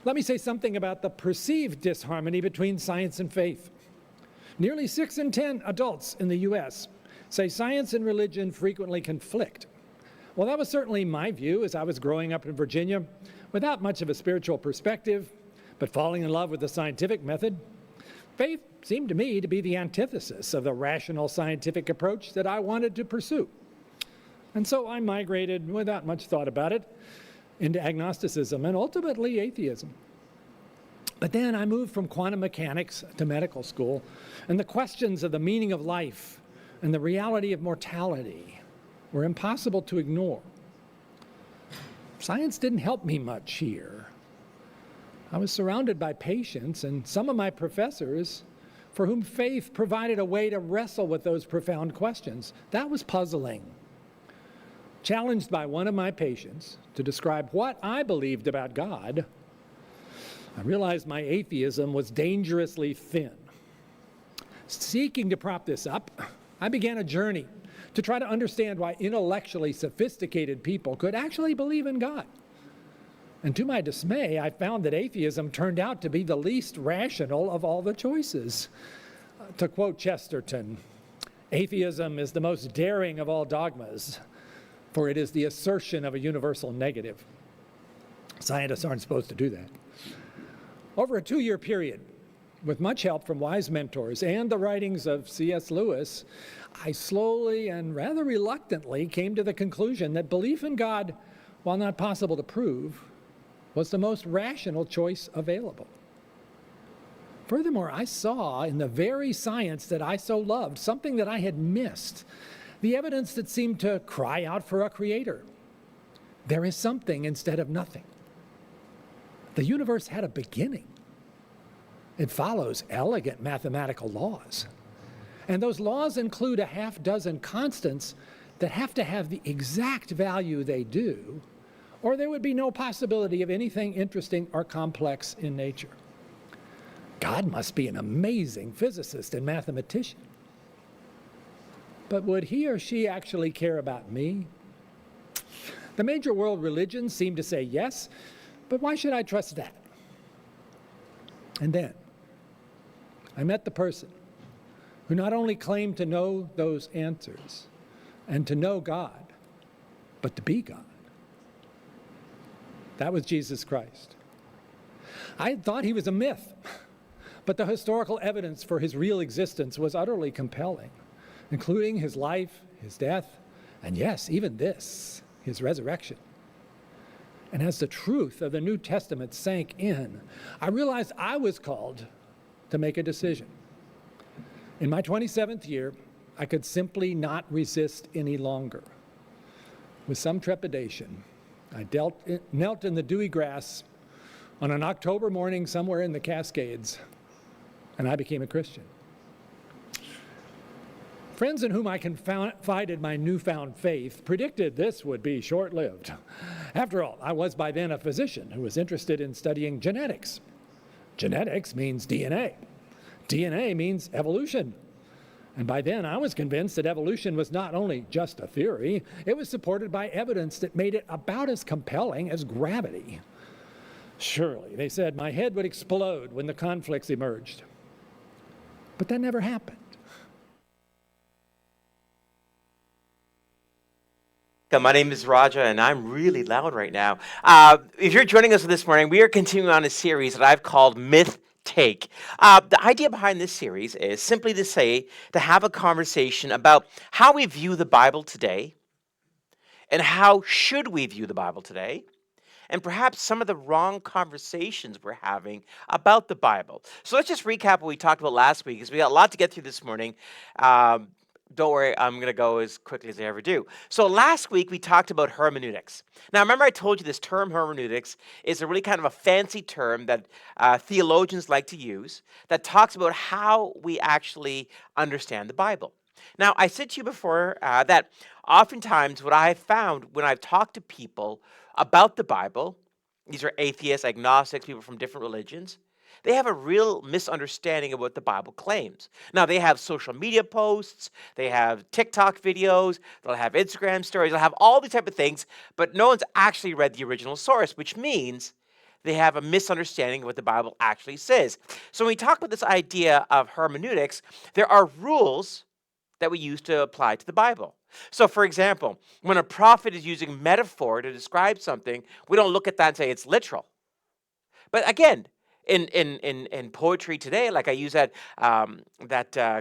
Let me say something about the perceived disharmony between science and faith. Nearly 6 in 10 adults in the U.S. say science and religion frequently conflict. Well, that was certainly my view as I was growing up in Virginia without much of a spiritual perspective, but falling in love with the scientific method. Faith seemed to me to be the antithesis of the rational scientific approach that I wanted to pursue. And so I migrated, without much thought about it, into agnosticism and ultimately atheism. But then I moved from quantum mechanics to medical school, and the questions of the meaning of life and the reality of mortality were impossible to ignore. Science didn't help me much here. I was surrounded by patients and some of my professors for whom faith provided a way to wrestle with those profound questions. That was puzzling. Challenged by one of my patients to describe what I believed about God, I realized my atheism was dangerously thin. Seeking to prop this up, I began a journey to try to understand why intellectually sophisticated people could actually believe in God. And to my dismay, I found that atheism turned out to be the least rational of all the choices. To quote Chesterton, atheism is the most daring of all dogmas, for it is the assertion of a universal negative. Scientists aren't supposed to do that. Over a 2-year period, with much help from wise mentors and the writings of C.S. Lewis, I slowly and rather reluctantly came to the conclusion that belief in God, while not possible to prove, was the most rational choice available. Furthermore, I saw in the very science that I so loved something that I had missed, the evidence that seemed to cry out for a creator. There is something instead of nothing. The universe had a beginning. It follows elegant mathematical laws. And those laws include a half dozen constants that have to have the exact value they do, or there would be no possibility of anything interesting or complex in nature. God must be an amazing physicist and mathematician. But would he or she actually care about me? The major world religions seem to say yes, but why should I trust that? And then I met the person who not only claimed to know those answers and to know God, but to be God. That was Jesus Christ. I had thought he was a myth, but the historical evidence for his real existence was utterly compelling, including his life, his death, and yes, even this, his resurrection. And as the truth of the New Testament sank in, I realized I was called to make a decision. In my 27th year, I could simply not resist any longer. With some trepidation, I knelt in the dewy grass on an October morning somewhere in the Cascades, and I became a Christian. Friends in whom I confided my newfound faith predicted this would be short-lived. After all, I was by then a physician who was interested in studying genetics. Genetics means DNA. DNA means evolution. And by then, I was convinced that evolution was not only just a theory, it was supported by evidence that made it about as compelling as gravity. Surely, they said, my head would explode when the conflicts emerged. But that never happened. My name is Raja, and I'm really loud right now. If you're joining us this morning, we are continuing on a series that I've called Myth Take. The idea behind this series is simply to have a conversation about how we view the Bible today, and how should we view the Bible today, and perhaps some of the wrong conversations we're having about the Bible. So let's just recap what we talked about last week, because we got a lot to get through this morning. Don't worry, I'm going to go as quickly as I ever do. So last week, we talked about hermeneutics. Now, remember I told you this term hermeneutics is a really kind of a fancy term that theologians like to use that talks about how we actually understand the Bible. Now, I said to you before that oftentimes what I have found when I've talked to people about the Bible, these are atheists, agnostics, people from different religions, they have a real misunderstanding of what the Bible claims. Now, they have social media posts, they have TikTok videos, they'll have Instagram stories, they'll have all these type of things, but no one's actually read the original source, which means They have a misunderstanding of what the Bible actually says. So when we talk about this idea of hermeneutics, there are rules that we use to apply to the Bible. So, for example, when a prophet is using metaphor to describe something, we don't look at that and say it's literal. But again, in poetry today, like I use that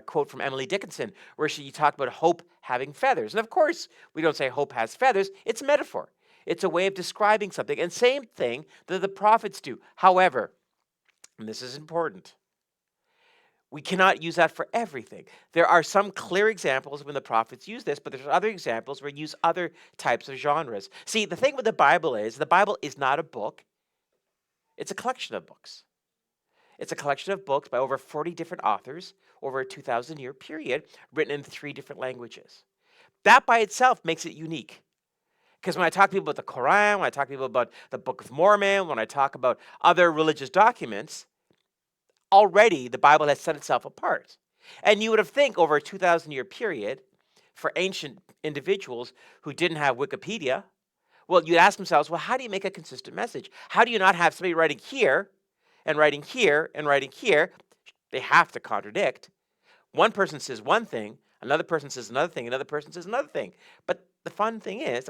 quote from Emily Dickinson, where she talked about hope having feathers. And of course, we don't say hope has feathers. It's a metaphor. It's a way of describing something. And same thing that the prophets do. However, and this is important, we cannot use that for everything. There are some clear examples when the prophets use this, but there's other examples where you use other types of genres. See, the thing with the Bible is not a book. It's a collection of books. It's a collection of books by over 40 different authors over a 2,000-year period, written in 3 different languages. That by itself makes it unique. Because when I talk to people about the Quran, when I talk to people about the Book of Mormon, when I talk about other religious documents, already the Bible has set itself apart. And you would have think over a 2,000-year period, for ancient individuals who didn't have Wikipedia, well, you'd ask themselves, well, how do you make a consistent message? How do you not have somebody writing here and writing here and writing here? They have to contradict. One person says one thing, another person says another thing, another person says another thing. But the fun thing is,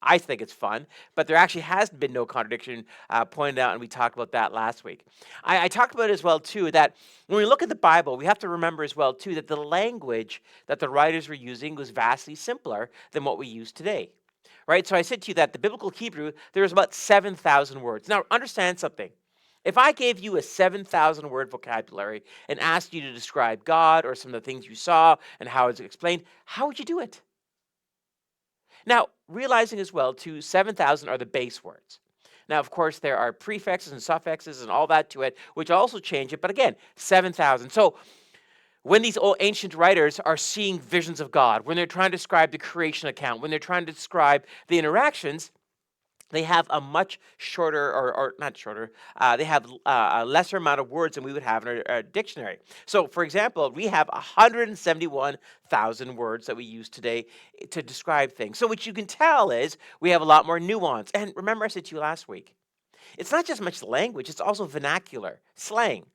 I think it's fun, but there actually has been no contradiction pointed out, and we talked about that last week. I talked about it as well, too, that when we look at the Bible, we have to remember as well, too, that the language that the writers were using was vastly simpler than what we use today. Right? So I said to you that the biblical Hebrew, there's about 7,000 words. Now, understand something. If I gave you a 7,000 word vocabulary and asked you to describe God or some of the things you saw and how it's explained, how would you do it? Now, realizing as well, too, 7,000 are the base words. Now, of course, there are prefixes and suffixes and all that to it, which also change it. But again, 7,000. So when these old ancient writers are seeing visions of God, when they're trying to describe the creation account, when they're trying to describe the interactions, they have a much shorter, or not shorter, they have a lesser amount of words than we would have in our dictionary. So, for example, we have 171,000 words that we use today to describe things. So what you can tell is we have a lot more nuance. And remember I said to you last week, it's not just much language, it's also vernacular, slang.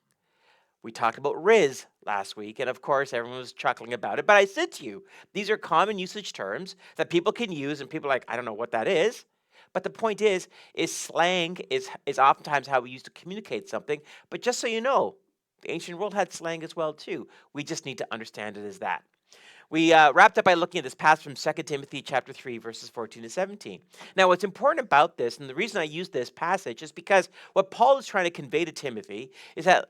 We talked about Riz last week, and of course, everyone was chuckling about it. But I said to you, these are common usage terms that people can use, and people are like, I don't know what that is. But the point is slang is oftentimes how we used to communicate something. But just so you know, the ancient world had slang as well, too. We just need to understand it as that. We wrapped up by looking at this passage from 2 Timothy chapter 3, verses 14 to 17. Now, what's important about this, and the reason I use this passage, is because what Paul is trying to convey to Timothy is that,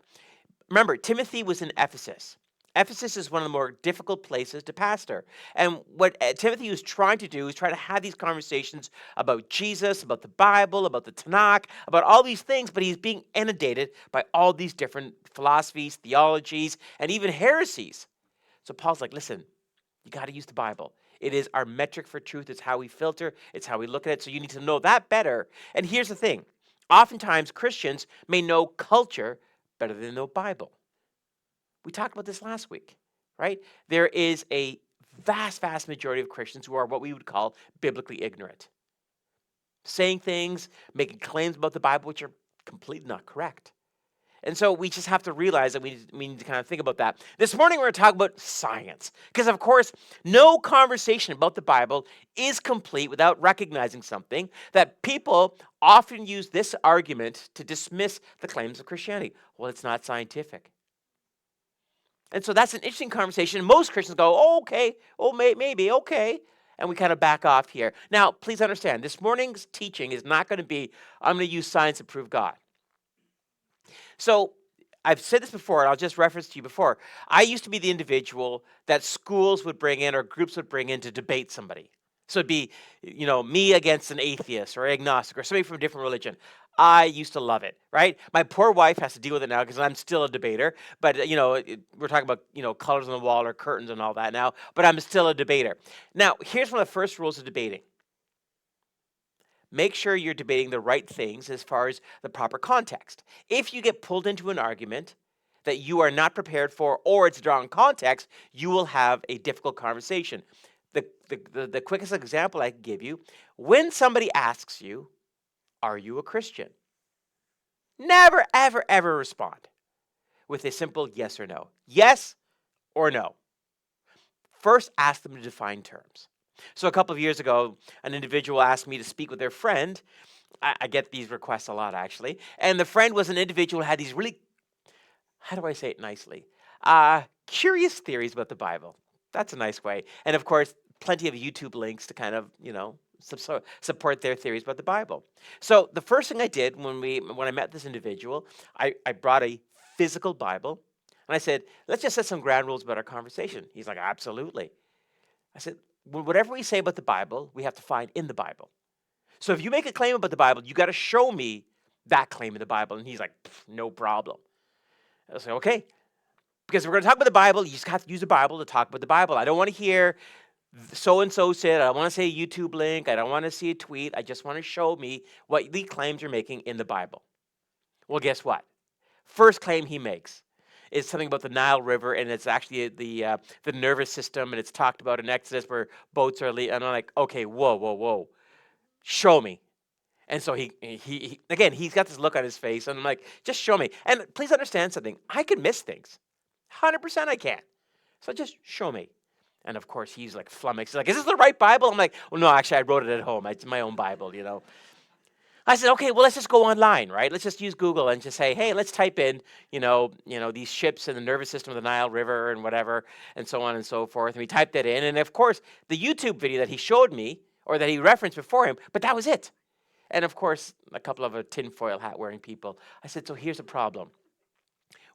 remember, Timothy was in Ephesus. Ephesus is one of the more difficult places to pastor. And what Timothy was trying to do is try to have these conversations about Jesus, about the Bible, about the Tanakh, about all these things, but he's being inundated by all these different philosophies, theologies, and even heresies. So Paul's like, listen, you got to use the Bible. It is our metric for truth. It's how we filter. It's how we look at it. So you need to know that better. And here's the thing. Oftentimes, Christians may know culture better than know Bible. We talked about this last week, right? There is a vast majority of Christians who are what we would call biblically ignorant. Saying things, making claims about the Bible, which are completely not correct. And so we just have to realize that we need to kind of think about that. This morning we're going to talk about science. Because of course, no conversation about the Bible is complete without recognizing something, that people often use this argument to dismiss the claims of Christianity. Well, it's not scientific. And so that's an interesting conversation. Most Christians go, oh, okay, oh, maybe, okay. And we kind of back off here. Now, please understand, this morning's teaching is not going to be, I'm going to use science to prove God. So I've said this before, and I'll just reference to you before. I used to be the individual that schools would bring in or groups would bring in to debate somebody. So it'd be, me against an atheist or agnostic or somebody from a different religion. I used to love it, right? My poor wife has to deal with it now because I'm still a debater. But, we're talking about, colors on the wall or curtains and all that now. But I'm still a debater. Now, here's one of the first rules of debating. Make sure you're debating the right things as far as the proper context. If you get pulled into an argument that you are not prepared for or it's the wrong context, you will have a difficult conversation. The quickest example I can give you, when somebody asks you, are you a Christian? Never, ever, ever respond with a simple yes or no. Yes or no. First, ask them to define terms. So a couple of years ago, an individual asked me to speak with their friend. I get these requests a lot, actually. And the friend was an individual who had these really, how do I say it nicely? Curious theories about the Bible. That's a nice way. And of course, plenty of YouTube links to kind of, support their theories about the Bible. So the first thing I did when I met this individual, I brought a physical Bible and I said, let's just set some ground rules about our conversation. He's like, absolutely. I said, whatever we say about the Bible, we have to find in the Bible. So if you make a claim about the Bible, you got to show me that claim in the Bible. And he's like, no problem. I was like, okay. Because if we're going to talk about the Bible, you just have to use the Bible to talk about the Bible. I don't want to hear so-and-so said. I don't want to say a YouTube link. I don't want to see a tweet. I just want to show me what the claims you're making in the Bible. Well, guess what? First claim he makes is something about the Nile River, and it's actually the nervous system, and it's talked about in Exodus where boats are and I'm like, okay, whoa. Show me. And so he again, he's got this look on his face, and I'm like, just show me. And please understand something. I can miss things. 100% I can. So just show me. And of course, he's like flummoxed. He's like, is this the right Bible? I'm like, well, no, actually, I wrote it at home. It's my own Bible, I said, okay, well, let's just go online, right? Let's just use Google and just say, hey, let's type in, these ships and the nervous system of the Nile River and whatever, and so on and so forth. And we typed that in. And of course, the YouTube video that he showed me, or that he referenced before him, but that was it. And of course, a couple of tinfoil hat wearing people. I said, so here's the problem.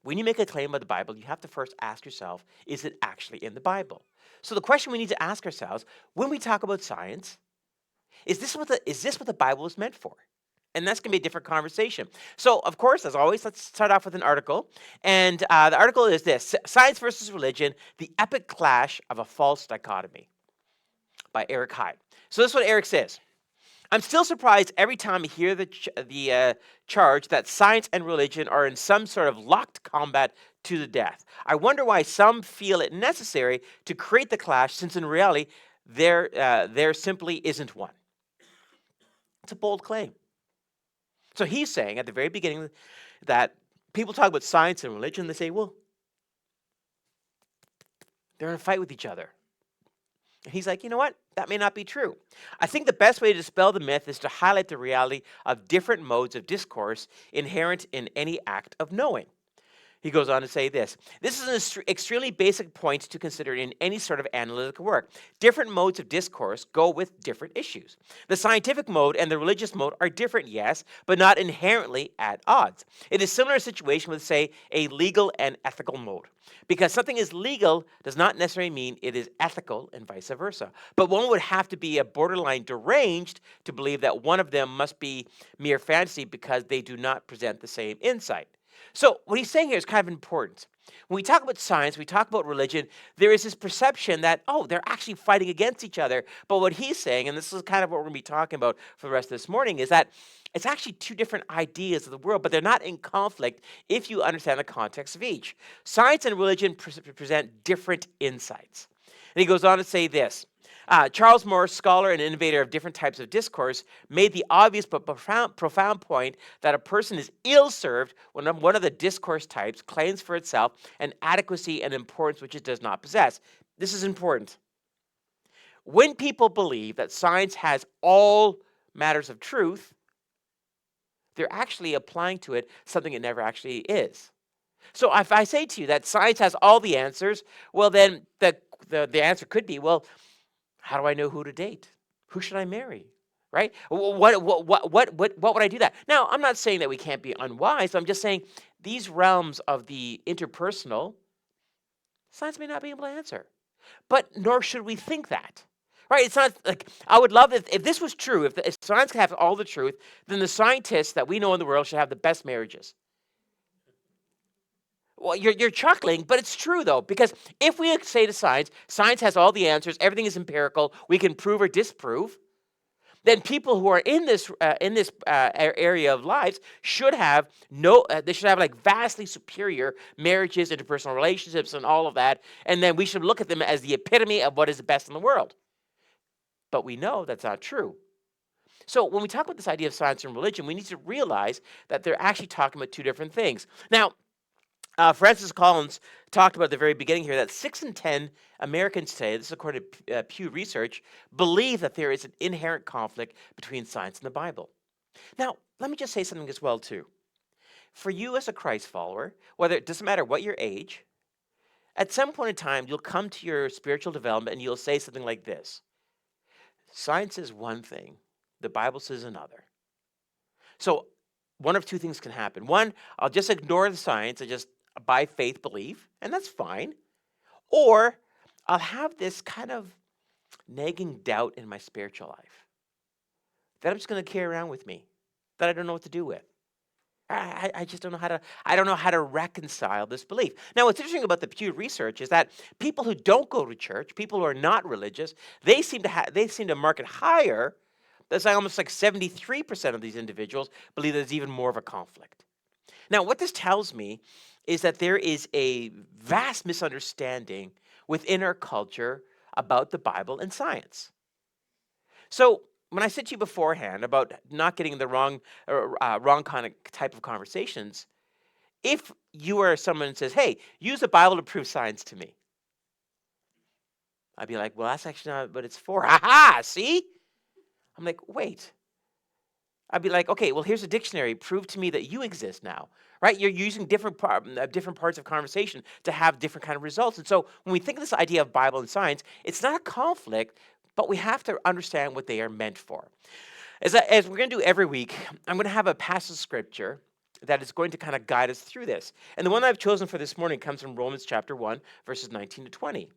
When you make a claim about the Bible, you have to first ask yourself, is it actually in the Bible? So the question we need to ask ourselves, when we talk about science, is this what the Bible is meant for? And that's going to be a different conversation. So, of course, as always, let's start off with an article. And the article is this, Science versus Religion, the Epic Clash of a False Dichotomy by Eric Hyde. So this is what Eric says. I'm still surprised every time I hear the charge that science and religion are in some sort of locked combat to the death. I wonder why some feel it necessary to create the clash, since in reality, there simply isn't one. It's a bold claim. So he's saying at the very beginning that people talk about science and religion, they say, well, they're in a fight with each other. And he's like, you know what? That may not be true. I think the best way to dispel the myth is to highlight the reality of different modes of discourse inherent in any act of knowing. He goes on to say this. This is an extremely basic point to consider in any sort of analytical work. Different modes of discourse go with different issues. The scientific mode and the religious mode are different, yes, but not inherently at odds. It is a similar situation with, say, a legal and ethical mode. Because something is legal does not necessarily mean it is ethical and vice versa. But one would have to be a borderline deranged to believe that one of them must be mere fantasy because they do not present the same insight. So what he's saying here is kind of important. When we talk about science, we talk about religion, there is this perception that, they're actually fighting against each other. But what he's saying, and this is kind of what we're going to be talking about for the rest of this morning, is that it's actually two different ideas of the world, but they're not in conflict if you understand the context of each. Science and religion present different insights. And he goes on to say this. Charles Morris, scholar and innovator of different types of discourse, made the obvious but profound point that a person is ill-served when one of the discourse types claims for itself an adequacy and importance which it does not possess. This is important. When people believe that science has all matters of truth, they're actually applying to it something it never actually is. So if I say to you that science has all the answers, well, then the answer could be, well, how do I know who to date? Who should I marry? Right? What would I do that? Now, I'm not saying that we can't be unwise. I'm just saying these realms of the interpersonal, science may not be able to answer. But nor should we think that. Right? It's not like, I would love if this was true, if science could have all the truth, then the scientists that we know in the world should have the best marriages. Well, you're chuckling, but it's true, though, because if we say to science has all the answers, everything is empirical, we can prove or disprove, then people who are in this area of lives should have like vastly superior marriages, interpersonal relationships, and all of that, and then we should look at them as the epitome of what is the best in the world. But we know that's not true. So when we talk about this idea of science and religion, we need to realize that they're actually talking about two different things. Now, Francis Collins talked about at the very beginning here that 6 in 10 Americans today, this is according to Pew Research, believe that there is an inherent conflict between science and the Bible. Now, let me just say something as well, too. For you as a Christ follower, whether it doesn't matter what your age, at some point in time, you'll come to your spiritual development and you'll say something like this: science is one thing, the Bible says another. So one of two things can happen. One, I'll just ignore the science and just by faith believe, and that's fine. Or I'll have this kind of nagging doubt in my spiritual life that I'm just going to carry around with me, that I don't know what to do with. I just don't know how to, I don't know how to reconcile this belief. Now, what's interesting about the Pew Research is that people who don't go to church, people who are not religious, they seem to mark it higher. That's almost like 73% of these individuals believe there's even more of a conflict. Now, what this tells me is that there is a vast misunderstanding within our culture about the Bible and science. So when I said to you beforehand about not getting the wrong kind of type of conversations, if you are someone who says, "Hey, use the Bible to prove science to me," I'd be like, "Well, that's actually not what it's for." Aha, see? I'm like, wait. I'd be like, okay, well, here's a dictionary. Prove to me that you exist now, right? You're using different parts of conversation to have different kind of results. And so when we think of this idea of Bible and science, it's not a conflict, but we have to understand what they are meant for. As we're going to do every week, I'm going to have a passage of scripture that is going to kind of guide us through this. And the one that I've chosen for this morning comes from Romans chapter 1, verses 19 to 20.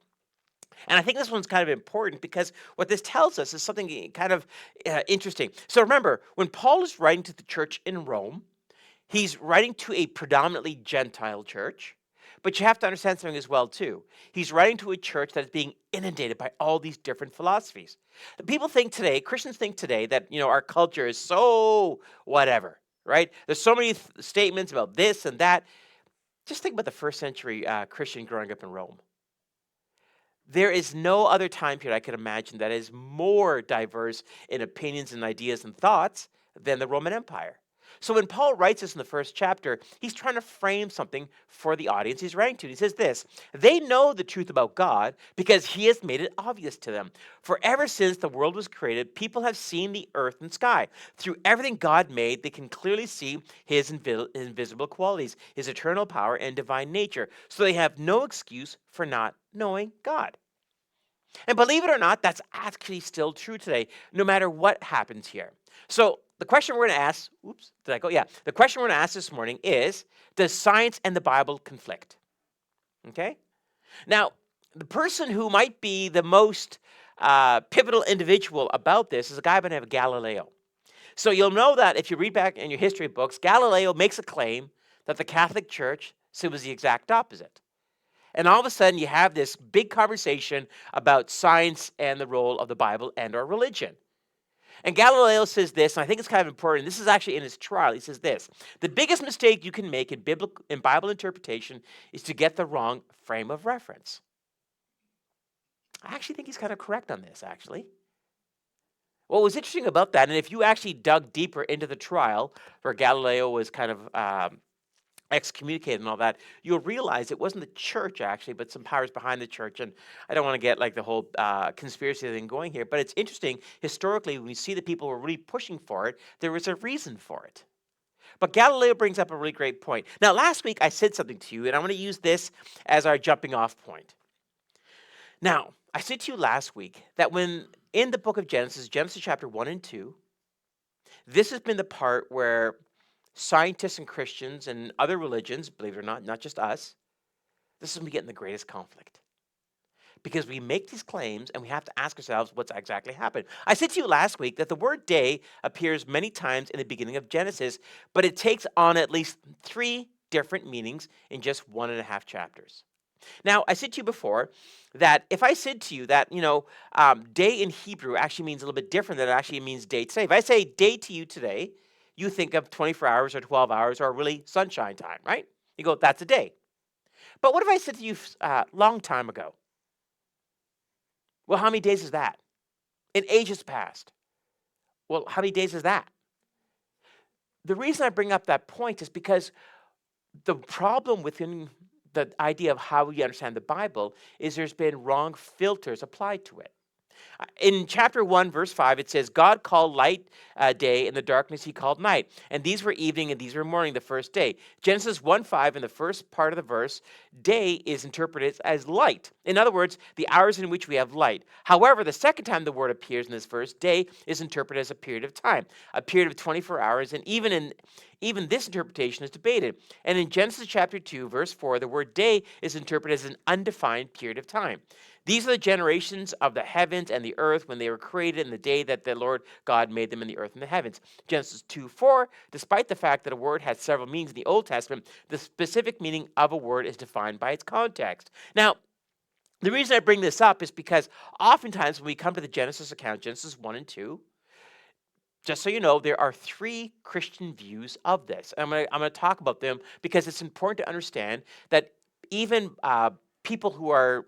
And I think this one's kind of important because what this tells us is something kind of interesting. So remember, when Paul is writing to the church in Rome, he's writing to a predominantly Gentile church. But you have to understand something as well, too. He's writing to a church that is being inundated by all these different philosophies. People think today, Christians think today that, our culture is so whatever, right? There's so many statements about this and that. Just think about the first century Christian growing up in Rome. There is no other time period I could imagine that is more diverse in opinions and ideas and thoughts than the Roman Empire. So when Paul writes this in the first chapter, he's trying to frame something for the audience he's writing to. He says this: they know the truth about God because he has made it obvious to them. For ever since the world was created, people have seen the earth and sky. Through everything God made, they can clearly see his invisible qualities, his eternal power and divine nature. So they have no excuse for not knowing God. And believe it or not, that's actually still true today, no matter what happens here. So the question we're going to ask, the question we're going to ask this morning is, does science and the Bible conflict? Okay? Now, the person who might be the most pivotal individual about this is a guy by the name of Galileo. So you'll know that if you read back in your history books, Galileo makes a claim that the Catholic Church said it was the exact opposite. And all of a sudden, you have this big conversation about science and the role of the Bible and our religion. And Galileo says this, and I think it's kind of important. This is actually in his trial. He says this: the biggest mistake you can make in Bible interpretation is to get the wrong frame of reference. I actually think he's kind of correct on this, actually. What was interesting about that, and if you actually dug deeper into the trial where Galileo was kind of excommunicated and all that, you'll realize it wasn't the church actually, but some powers behind the church. And I don't want to get like the whole conspiracy thing going here, but it's interesting. Historically, when we see that people were really pushing for it, there was a reason for it. But Galileo brings up a really great point. Now, last week I said something to you, and I want to use this as our jumping off point. Now, I said to you last week that when in the book of Genesis chapter 1 and 2, this has been the part where scientists and Christians and other religions, believe it or not just us, this is when we get in the greatest conflict. Because we make these claims and we have to ask ourselves what's exactly happened. I said to you last week that the word day appears many times in the beginning of Genesis, but it takes on at least 3 different meanings in just 1.5 chapters. Now, I said to you before that if I said to you that, day in Hebrew actually means a little bit different than it actually means day today. If I say day to you today, you think of 24 hours or 12 hours or really sunshine time, right? You go, that's a day. But what if I said to you a long time ago? Well, how many days is that? In ages past. Well, how many days is that? The reason I bring up that point is because the problem within the idea of how we understand the Bible is there's been wrong filters applied to it. In chapter 1, verse 5, it says, God called light day, and the darkness he called night. And these were evening, and these were morning, the first day. Genesis 1:5, in the first part of the verse, day is interpreted as light. In other words, the hours in which we have light. However, the second time the word appears in this verse, day is interpreted as a period of time, a period of 24 hours, and even this interpretation is debated. And in Genesis chapter 2, verse 4, the word day is interpreted as an undefined period of time. These are the generations of the heavens and the earth when they were created in the day that the Lord God made them in the earth and the heavens. Genesis 2:4, despite the fact that a word has several meanings in the Old Testament, the specific meaning of a word is defined by its context. Now, the reason I bring this up is because oftentimes when we come to the Genesis account, Genesis 1 and 2, just so you know, there are three Christian views of this. I'm going to talk about them because it's important to understand that even people who are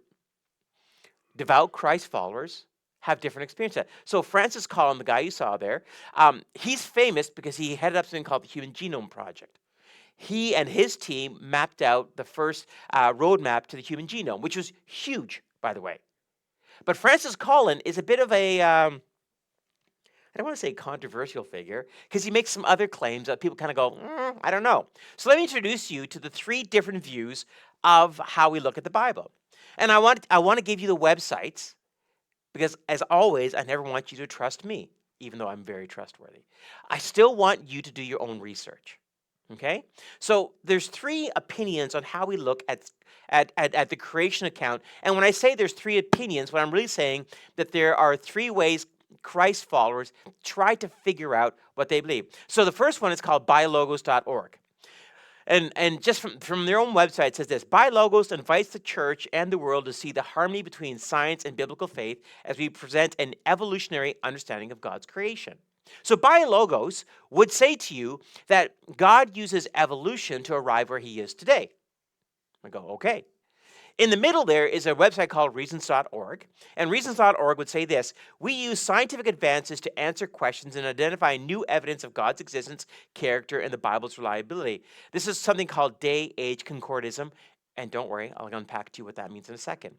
devout Christ followers have different experiences. So Francis Collin, the guy you saw there, he's famous because he headed up something called the Human Genome Project. He and his team mapped out the first roadmap to the human genome, which was huge, by the way. But Francis Collin is a bit of a, I don't want to say controversial figure, because he makes some other claims that people kind of go, I don't know. So let me introduce you to the three different views of how we look at the Bible. And I want to give you the websites because, as always, I never want you to trust me, even though I'm very trustworthy. I still want you to do your own research. Okay? So there's three opinions on how we look at the creation account. And when I say there's three opinions, what I'm really saying that there are three ways Christ followers try to figure out what they believe. So the first one is called BuyLogos.org. And just from their own website, it says this: BuyLogos invites the church and the world to see the harmony between science and biblical faith as we present an evolutionary understanding of God's creation. So BuyLogos would say to you that God uses evolution to arrive where he is today. I go, okay. In the middle there is a website called Reasons.org, and Reasons.org would say this: we use scientific advances to answer questions and identify new evidence of God's existence, character, and the Bible's reliability. This is something called day-age concordism, and don't worry, I'll unpack to you what that means in a second.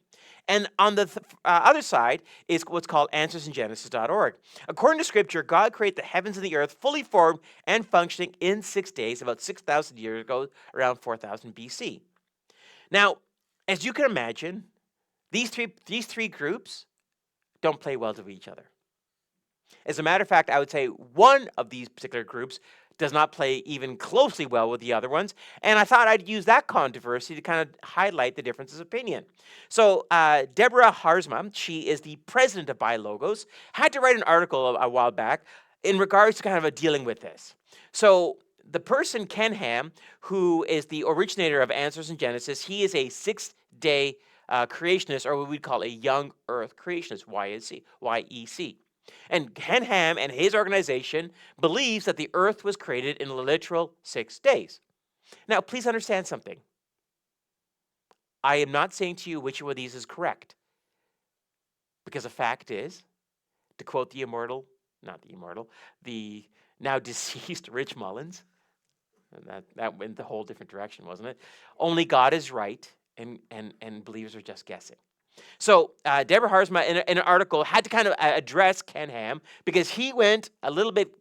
And on the other side is what's called AnswersInGenesis.org. According to Scripture, God created the heavens and the earth fully formed and functioning in 6 days, about 6,000 years ago, around 4000 BC. Now, as you can imagine, these three groups don't play well to each other. As a matter of fact, I would say one of these particular groups does not play even closely well with the other ones, and I thought I'd use that controversy to kind of highlight the differences of opinion. So Deborah Harzma, she is the president of BuyLogos, had to write an article a while back in regards to kind of dealing with this. So the person, Ken Ham, who is the originator of Answers in Genesis, he is a six-day creationist, or what we'd call a young earth creationist, YEC. And Ken Ham and his organization believes that the earth was created in a literal 6 days. Now, please understand something. I am not saying to you which one of these is correct, because the fact is, to quote the now deceased Rich Mullins, and that went a whole different direction, wasn't it? Only God is right, and believers are just guessing. So Deborah Harzma, in an article, had to kind of address Ken Ham because he went a little bit.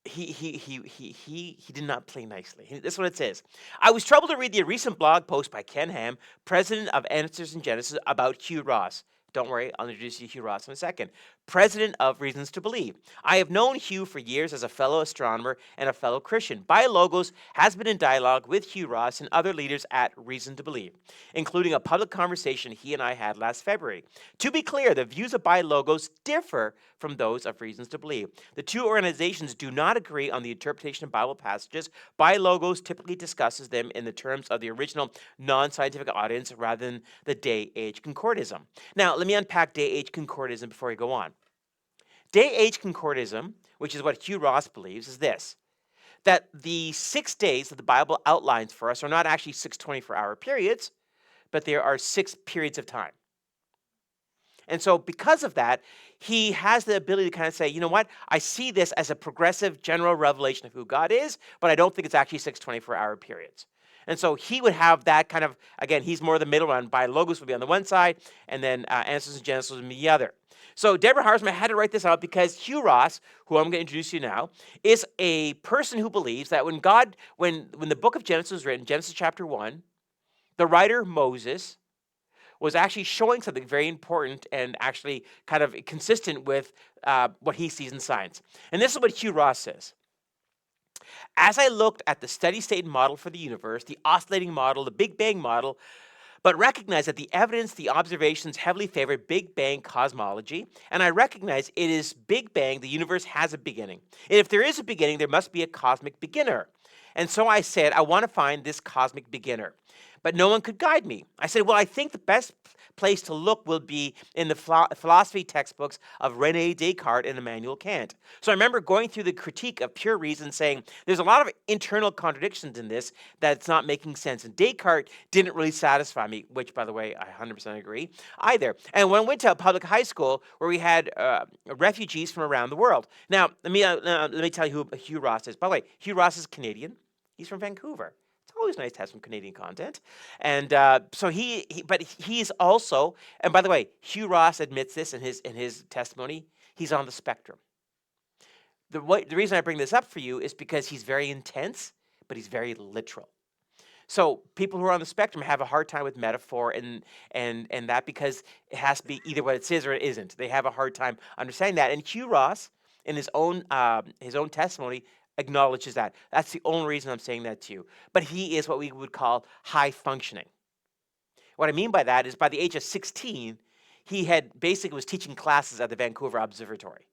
He did not play nicely. This is what it says: I was troubled to read the recent blog post by Ken Ham, president of Answers in Genesis, about Hugh Ross. Don't worry, I'll introduce you to Hugh Ross in a second. President of Reasons to Believe. I have known Hugh for years as a fellow astronomer and a fellow Christian. BuyLogos has been in dialogue with Hugh Ross and other leaders at Reason to Believe, including a public conversation he and I had last February. To be clear, the views of BuyLogos differ from those of Reasons to Believe. The two organizations do not agree on the interpretation of Bible passages. BuyLogos typically discusses them in the terms of the original non-scientific audience rather than the day-age concordism. Now, let me unpack day-age concordism before we go on. Day-age concordism, which is what Hugh Ross believes, is this: that the 6 days that the Bible outlines for us are not actually 6 24-hour periods, but there are 6 periods of time. And so because of that, he has the ability to kind of say, you know what, I see this as a progressive general revelation of who God is, but I don't think it's actually 6 24-hour periods. And so he would have that kind of, again, he's more the middle one. By Logos would be on the one side, and then Answers and Genesis would be the other. So Deborah Harsman had to write this out because Hugh Ross, who I'm going to introduce you now, is a person who believes that when the book of Genesis was written, Genesis chapter 1, the writer Moses was actually showing something very important and actually kind of consistent with what he sees in science. And this is what Hugh Ross says. As I looked at the steady state model for the universe, the oscillating model, the Big Bang model, but recognized that the evidence, the observations heavily favored Big Bang cosmology, and I recognize it is Big Bang, the universe has a beginning. And if there is a beginning, there must be a cosmic beginner. And so I said, I want to find this cosmic beginner. But no one could guide me. I said, well, I think the best place to look will be in the philosophy textbooks of René Descartes and Immanuel Kant. So I remember going through the critique of pure reason, saying there's a lot of internal contradictions in this that's not making sense. And Descartes didn't really satisfy me, which, by the way, I 100% agree either. And when I went to a public high school where we had refugees from around the world. Now, let me tell you who Hugh Ross is. By the way, Hugh Ross is Canadian. He's from Vancouver. Always nice to have some Canadian content. And so but he's also, and by the way, Hugh Ross admits this in his testimony, he's on the spectrum. The reason I bring this up for you is because he's very intense, but he's very literal. So people who are on the spectrum have a hard time with metaphor and that because it has to be either what it says or it isn't. They have a hard time understanding that. And Hugh Ross, in his own testimony, acknowledges that. That's the only reason I'm saying that to you. But he is what we would call high functioning. What I mean by that is by the age of 16, he had basically was teaching classes at the Vancouver Observatory.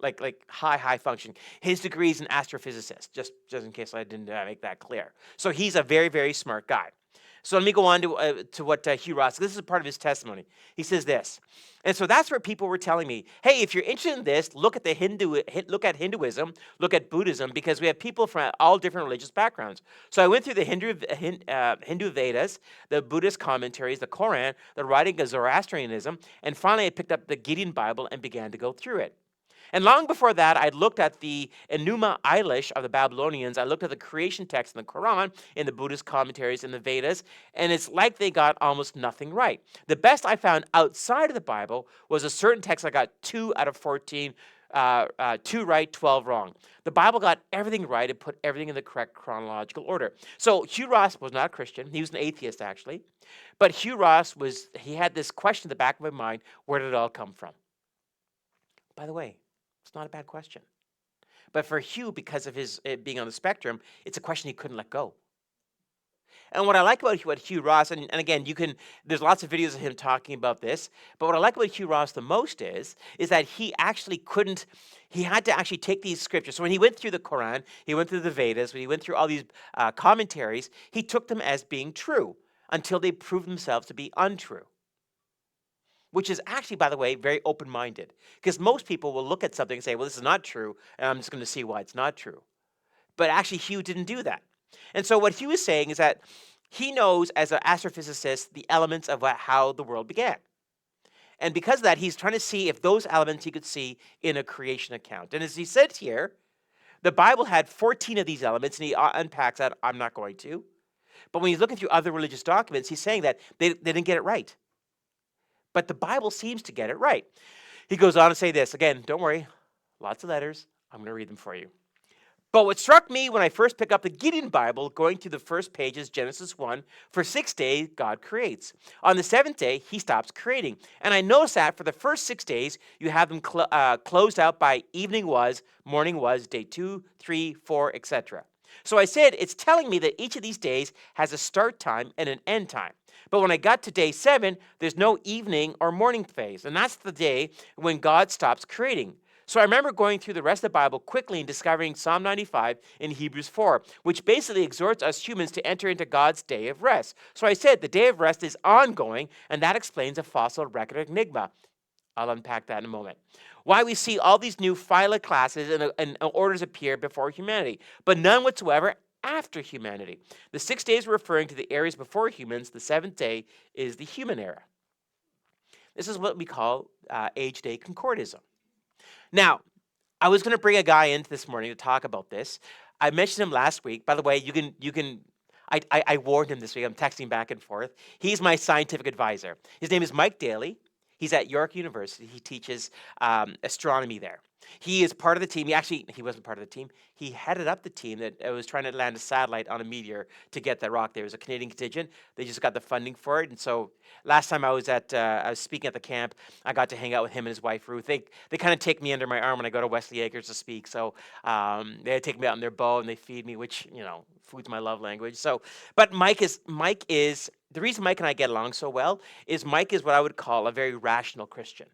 Like high functioning. His degree is an astrophysicist, just in case I didn't make that clear. So he's a very, very smart guy. So let me go on to what Hugh Ross, this is part of his testimony. He says this, and so that's where people were telling me, hey, if you're interested in this, look at Hinduism, look at Buddhism, because we have people from all different religious backgrounds. So I went through the Hindu Vedas, the Buddhist commentaries, the Quran, the writing of Zoroastrianism, and finally I picked up the Gideon Bible and began to go through it. And long before that, I'd looked at the Enuma Elish of the Babylonians. I looked at the creation text in the Quran, in the Buddhist commentaries, in the Vedas, and it's like they got almost nothing right. The best I found outside of the Bible was a certain text I got 2 out of 14, 2 right, 12 wrong. The Bible got everything right and put everything in the correct chronological order. So Hugh Ross was not a Christian. He was an atheist, actually. But Hugh Ross he had this question in the back of my mind, where did it all come from? By the way, it's not a bad question. But for Hugh, because of his being on the spectrum, it's a question he couldn't let go. And what I like about what Hugh Ross, and again, there's lots of videos of him talking about this, but what I like about Hugh Ross the most is that he actually he had to actually take these scriptures. So when he went through the Quran, he went through the Vedas, when he went through all these commentaries, he took them as being true until they proved themselves to be untrue. Which is actually, by the way, very open-minded. Because most people will look at something and say, well, this is not true, and I'm just going to see why it's not true. But actually, Hugh didn't do that. And so what Hugh is saying is that he knows, as an astrophysicist, the elements of how the world began. And because of that, he's trying to see if those elements he could see in a creation account. And as he said here, the Bible had 14 of these elements, and he unpacks that. I'm not going to. But when he's looking through other religious documents, he's saying that they didn't get it right. But the Bible seems to get it right. He goes on to say this. Again, don't worry. Lots of letters. I'm going to read them for you. But what struck me when I first picked up the Gideon Bible, going through the first pages, Genesis 1, for 6 days, God creates. On the 7th day, he stops creating. And I noticed that for the first 6 days, you have them closed out by evening was, morning was, day 2, 3, 4, etc. So I said, it's telling me that each of these days has a start time and an end time. But when I got to day 7, there's no evening or morning phase. And that's the day when God stops creating. So I remember going through the rest of the Bible quickly and discovering Psalm 95 in Hebrews 4, which basically exhorts us humans to enter into God's day of rest. So I said the day of rest is ongoing, and that explains a fossil record enigma. I'll unpack that in a moment. Why we see all these new phyla classes and orders appear before humanity, but none whatsoever after humanity. The 6 days were referring to the eras before humans. The 7th day is the human era. This is what we call age-day concordism. Now, I was going to bring a guy in this morning to talk about this. I mentioned him last week. By the way, you can. I warned him this week. I'm texting back and forth. He's my scientific advisor. His name is Mike Daly. He's at York University. He teaches astronomy there. He is part of the team. He wasn't part of the team. He headed up the team that was trying to land a satellite on a meteor to get that rock. There was a Canadian contingent. They just got the funding for it. And so last time I was speaking at the camp, I got to hang out with him and his wife Ruth. They kind of take me under my arm when I go to Wesley Acres to speak. So they take me out in their boat and they feed me, which food's my love language. So, but Mike is the reason Mike and I get along so well is Mike is what I would call a very rational Christian.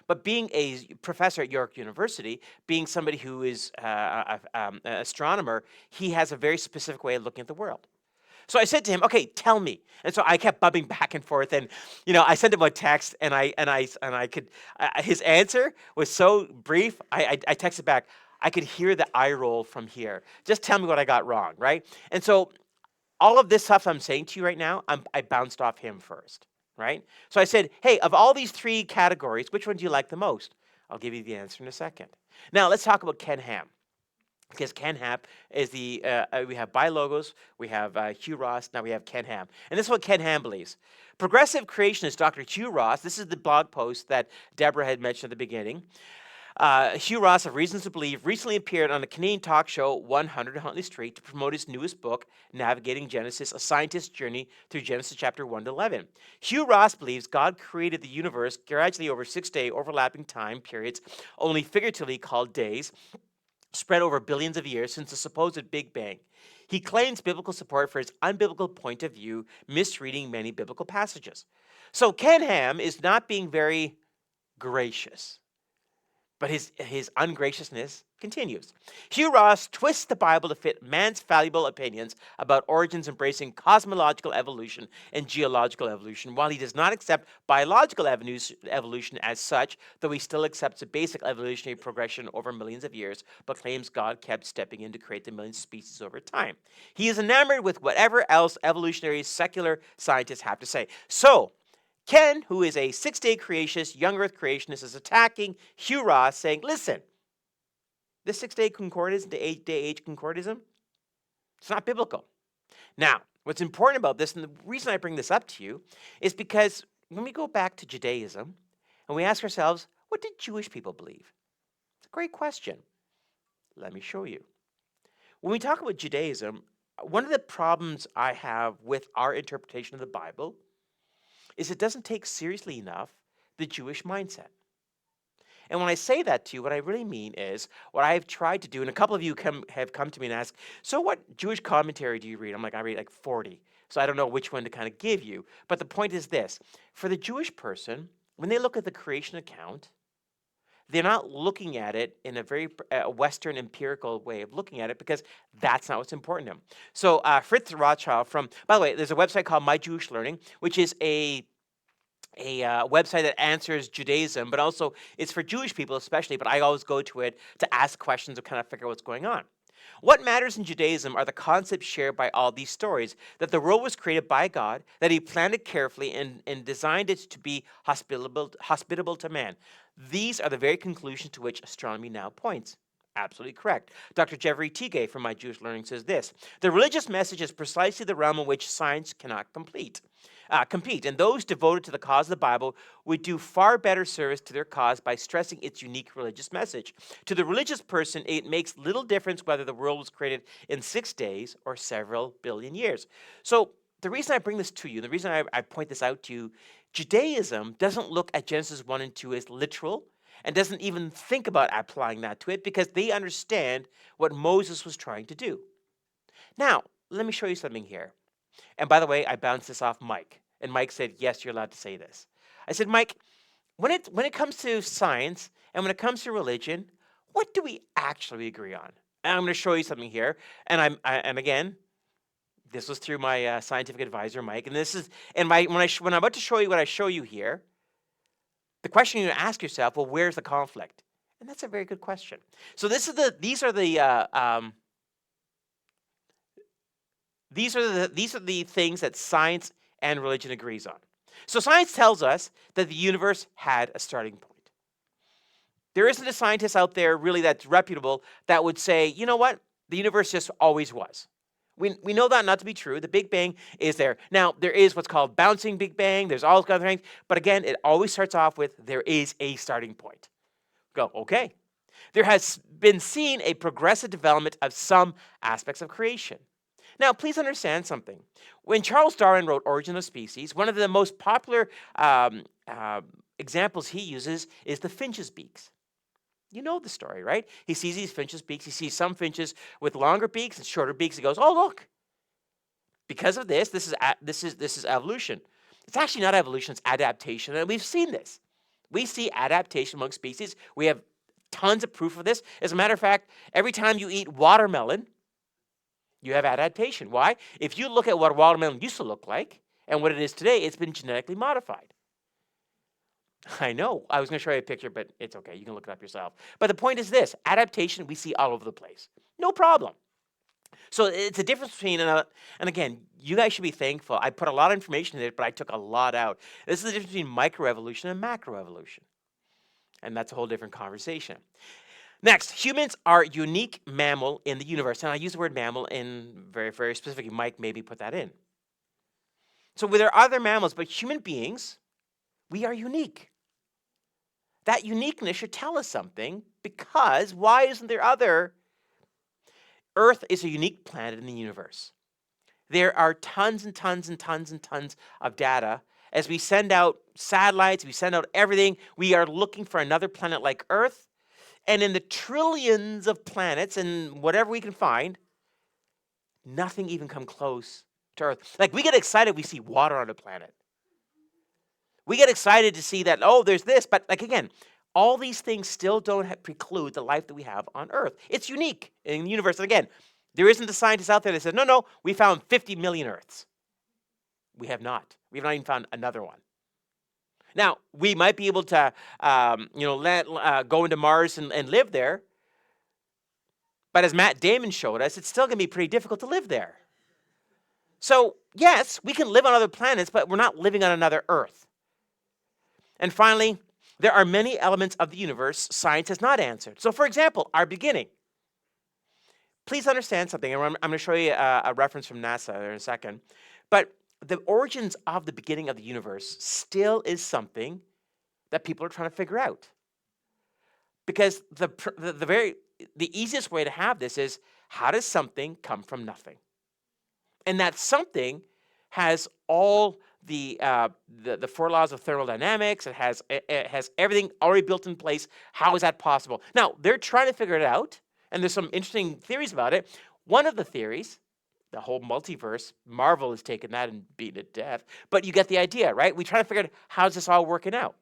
But being a professor at York University, being somebody who is an astronomer, he has a very specific way of looking at the world. So I said to him, "Okay, tell me." And so I kept bubbling back and forth, and I sent him a text, and I could. His answer was so brief. I texted back. I could hear the eye roll from here. Just tell me what I got wrong, right? And so all of this stuff I'm saying to you right now, I bounced off him first. Right? So I said, hey, of all these three categories, which one do you like the most? I'll give you the answer in a second. Now, let's talk about Ken Ham. Because Ken Ham is we have Buy Logos, we have Hugh Ross, now we have Ken Ham. And this is what Ken Ham believes. Progressive creationist Dr. Hugh Ross, this is the blog post that Deborah had mentioned at the beginning. Hugh Ross of Reasons to Believe recently appeared on the Canadian talk show 100 Huntley Street to promote his newest book, Navigating Genesis, A Scientist's Journey Through Genesis chapter 1 to 11. Hugh Ross believes God created the universe gradually over 6-day overlapping time periods, only figuratively called days, spread over billions of years since the supposed Big Bang. He claims biblical support for his unbiblical point of view, misreading many biblical passages. So Ken Ham is not being very gracious. But his ungraciousness continues. Hugh Ross twists the Bible to fit man's fallible opinions about origins, embracing cosmological evolution and geological evolution, while he does not accept biological evolution as such, though he still accepts a basic evolutionary progression over millions of years, but claims God kept stepping in to create the millions of species over time. He is enamored with whatever else evolutionary secular scientists have to say. So, Ken, who is a 6-day creationist, young earth creationist, is attacking Hugh Ross, saying, listen, this 6-day concordism, the 8-day age concordism, it's not biblical. Now, what's important about this, and the reason I bring this up to you, is because when we go back to Judaism and we ask ourselves, what did Jewish people believe? It's a great question. Let me show you. When we talk about Judaism, one of the problems I have with our interpretation of the Bible is it doesn't take seriously enough the Jewish mindset. And when I say that to you, what I really mean is what I've tried to do, and a couple of you have come to me and asked, so what Jewish commentary do you read? I'm like, I read like 40. So I don't know which one to kind of give you. But the point is this. For the Jewish person, when they look at the creation account, they're not looking at it in a very Western empirical way of looking at it, because that's not what's important to them. So Fritz Rothschild by the way, there's a website called My Jewish Learning, which is a website that answers Judaism, but also it's for Jewish people especially, but I always go to it to ask questions or kind of figure out what's going on. What matters in Judaism are the concepts shared by all these stories, that the world was created by God, that he planned it carefully and designed it to be hospitable to man. These are the very conclusions to which astronomy now points. Absolutely correct. Dr. Jeffrey Teague from My Jewish Learning says this: the religious message is precisely the realm in which science cannot compete. And those devoted to the cause of the Bible would do far better service to their cause by stressing its unique religious message. To the religious person, it makes little difference whether the world was created in 6 days or several billion years. So the reason I bring this to you, the reason I point this out to you, Judaism doesn't look at Genesis 1 and 2 as literal, and doesn't even think about applying that to it, because they understand what Moses was trying to do. Now, let me show you something here. And by the way, I bounced this off Mike, and Mike said, yes, you're allowed to say this. I said, Mike, when it comes to science and when it comes to religion, what do we actually agree on? And I'm going to show you something here. And again, this was through my scientific advisor, Mike. And when I'm about to show you what I show you here, the question you ask yourself, well, where's the conflict? And that's a very good question. So these are the things that science and religion agrees on. So science tells us that the universe had a starting point. There isn't a scientist out there really that's reputable that would say, you know what, the universe just always was. We know that not to be true. The Big Bang is there. Now, there is what's called bouncing Big Bang. There's all kinds of things. But again, it always starts off with there is a starting point. Go, okay. There has been seen a progressive development of some aspects of creation. Now, please understand something. When Charles Darwin wrote Origin of Species, one of the most popular examples he uses is the finch's beaks. You know the story, right? He sees these finches' beaks. He sees some finches with longer beaks and shorter beaks. He goes, "Oh, look! Because of this is evolution." It's actually not evolution; it's adaptation, and we've seen this. We see adaptation among species. We have tons of proof of this. As a matter of fact, every time you eat watermelon, you have adaptation. Why? If you look at what watermelon used to look like and what it is today, it's been genetically modified. I know. I was going to show you a picture, but it's okay. You can look it up yourself. But the point is this. Adaptation we see all over the place. No problem. So it's a difference between, and again, you guys should be thankful. I put a lot of information in it, but I took a lot out. This is the difference between microevolution and macroevolution. And that's a whole different conversation. Next, humans are a unique mammal in the universe. And I use the word mammal in very, very specific. Mike maybe put that in. So there are other mammals, but human beings, we are unique. That uniqueness should tell us something, because why isn't there other? Earth is a unique planet in the universe. There are tons and tons and tons and tons of data. As we send out satellites, we send out everything, we are looking for another planet like Earth. And in the trillions of planets and whatever we can find, nothing even come close to Earth. Like, we get excited we see water on a planet. We get excited to see that, oh, there's this. But like, again, all these things still don't preclude the life that we have on Earth. It's unique in the universe. And again, there isn't a scientist out there that says, no, we found 50 million Earths. We have not. We have not even found another one. Now, we might be able to, go into Mars and live there. But as Matt Damon showed us, it's still going to be pretty difficult to live there. So, yes, we can live on other planets, but we're not living on another Earth. And finally, there are many elements of the universe science has not answered. So, for example, our beginning. Please understand something. I'm going to show you a reference from NASA in a second. But the origins of the beginning of the universe still is something that people are trying to figure out. Because the easiest way to have this is, how does something come from nothing? And that something has all the four laws of thermodynamics. It has everything already built in place. How is that possible? Now, they're trying to figure it out, and there's some interesting theories about it. One of the theories, the whole multiverse, Marvel has taken that and beaten it to death, but you get the idea, right? We try to figure out how's this all working out.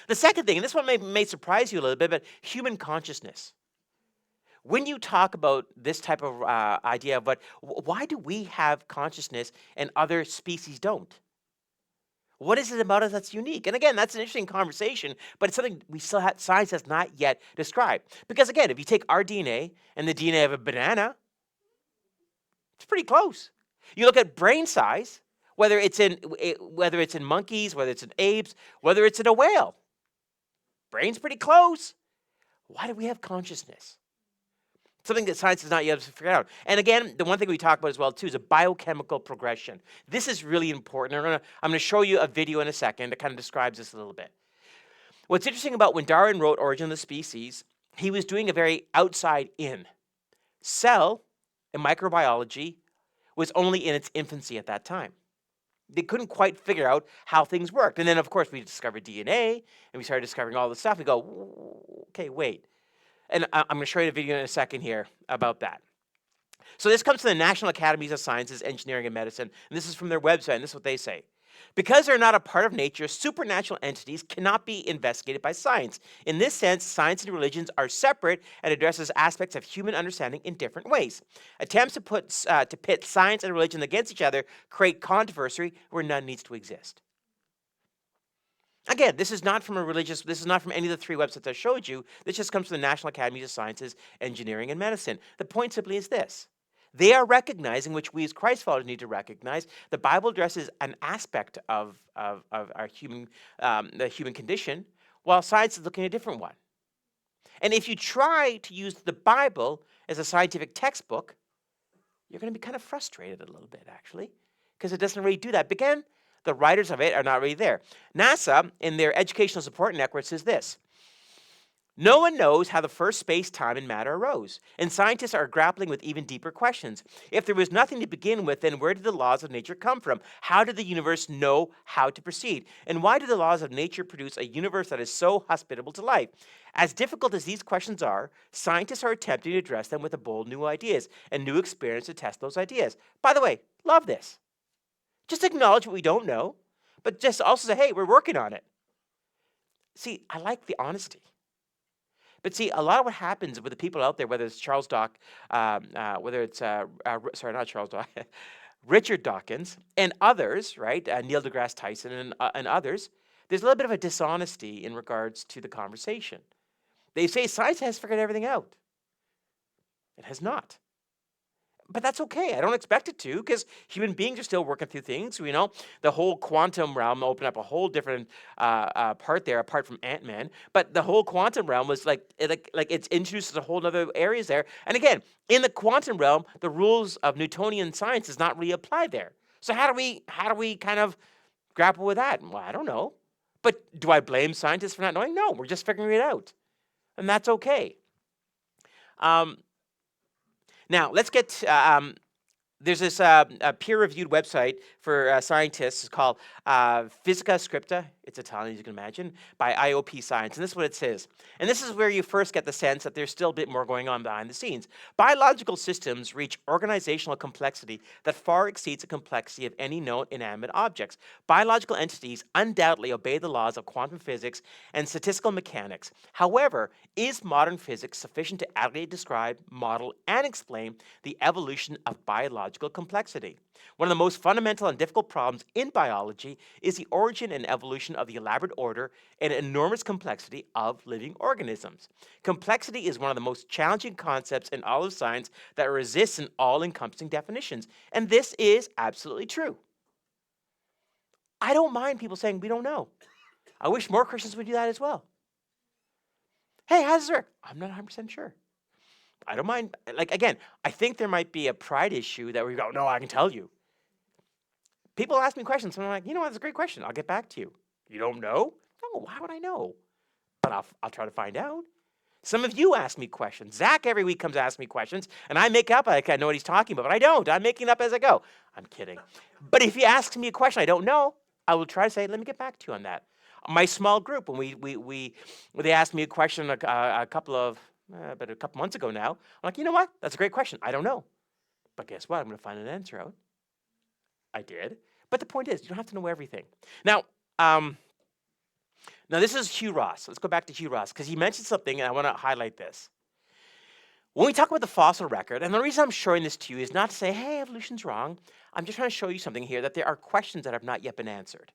The second thing, and this one may surprise you a little bit, but human consciousness. When you talk about this type of idea of why do we have consciousness and other species don't? What is it about us that's unique? And again, that's an interesting conversation, but it's something science has not yet described. Because again, if you take our DNA and the DNA of a banana, it's pretty close. You look at brain size, whether it's in monkeys, whether it's in apes, whether it's in a whale, brain's pretty close. Why do we have consciousness? Something that science has not yet figured out. And again, the one thing we talk about as well, too, is a biochemical progression. This is really important. I'm going to show you a video in a second that kind of describes this a little bit. What's interesting about when Darwin wrote Origin of the Species, he was doing a very outside-in. Cell and microbiology was only in its infancy at that time. They couldn't quite figure out how things worked. And then, of course, we discovered DNA, and we started discovering all this stuff. We go, okay, wait. And I'm going to show you a video in a second here about that. So this comes from the National Academies of Sciences, Engineering, and Medicine. And this is from their website, and this is what they say. Because they're not a part of nature, supernatural entities cannot be investigated by science. In this sense, science and religions are separate and addresses aspects of human understanding in different ways. Attempts to pit science and religion against each other create controversy where none needs to exist. Again, this is not from any of the three websites I showed you. This just comes from the National Academies of Sciences, Engineering, and Medicine. The point simply is this. They are recognizing, which we as Christ followers need to recognize, the Bible addresses an aspect of our the human condition, while science is looking at a different one. And if you try to use the Bible as a scientific textbook, you're going to be kind of frustrated a little bit, actually, because it doesn't really do that. But again, the writers of it are not really there. NASA, in their educational support network, says this: no one knows how the first space, time, and matter arose, and scientists are grappling with even deeper questions. If there was nothing to begin with, then where did the laws of nature come from? How did the universe know how to proceed? And why do the laws of nature produce a universe that is so hospitable to life? As difficult as these questions are, scientists are attempting to address them with a bold new ideas and new experiments to test those ideas. By the way, love this. Just acknowledge what we don't know, but just also say, hey, we're working on it. See, I like the honesty. But see, a lot of what happens with the people out there, whether it's Charles Dock, whether it's, sorry, not Charles Dock, Richard Dawkins and others, right, Neil deGrasse Tyson and others, there's a little bit of a dishonesty in regards to the conversation. They say science has figured everything out. It has not. But that's okay. I don't expect it to, because human beings are still working through things. You know, the whole quantum realm opened up a whole different part there, apart from Ant-Man. But the whole quantum realm was like it's introduced a whole other areas there. And again, in the quantum realm, the rules of Newtonian science is not really applied there. So how do we kind of grapple with that? Well, I don't know. But do I blame scientists for not knowing? No, we're just figuring it out, and that's okay. Now, let's get, there's this peer-reviewed website for scientists. It's called Physica Scripta. It's Italian, as you can imagine, by IOP Science. And this is what it says. And this is where you first get the sense that there's still a bit more going on behind the scenes. Biological systems reach organizational complexity that far exceeds the complexity of any known inanimate objects. Biological entities undoubtedly obey the laws of quantum physics and statistical mechanics. However, is modern physics sufficient to adequately describe, model, and explain the evolution of biological complexity? One of the most fundamental and difficult problems in biology is the origin and evolution of the elaborate order and enormous complexity of living organisms. Complexity is one of the most challenging concepts in all of science that resists an all-encompassing definitions. And this is absolutely true. I don't mind people saying we don't know. I wish more Christians would do that as well. Hey, how does it work? I'm not 100% sure. I don't mind. Like, again, I think there might be a pride issue that we go, no, I can tell you. People ask me questions, and I'm like, you know what, that's a great question. I'll get back to you. You don't know? No, how would I know? But I'll try to find out. Some of you ask me questions. Zach every week comes to ask me questions, and I make up like I know what he's talking about, but I don't. I'm making it up as I go. I'm kidding. But if he asks me a question I don't know, I will try to say, let me get back to you on that. My small group, when they asked me a question a couple months ago now, I'm like, you know what? That's a great question. I don't know. But guess what? I'm going to find an answer out. I did. But the point is, you don't have to know everything. Now, this is Hugh Ross. Let's go back to Hugh Ross, because he mentioned something, and I want to highlight this. When we talk about the fossil record, and the reason I'm showing this to you is not to say, hey, evolution's wrong. I'm just trying to show you something here, that there are questions that have not yet been answered.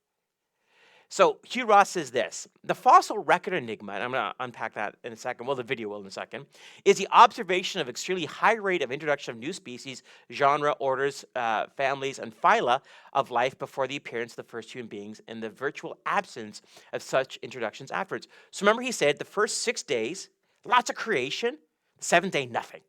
So Hugh Ross says this: the fossil record enigma, and I'm going to unpack that in a second, well, the video will in a second, is the observation of extremely high rate of introduction of new species, genre, orders, families, and phyla of life before the appearance of the first human beings, and the virtual absence of such introductions afterwards. So remember, he said the first 6 days, lots of creation, the seventh day, nothing.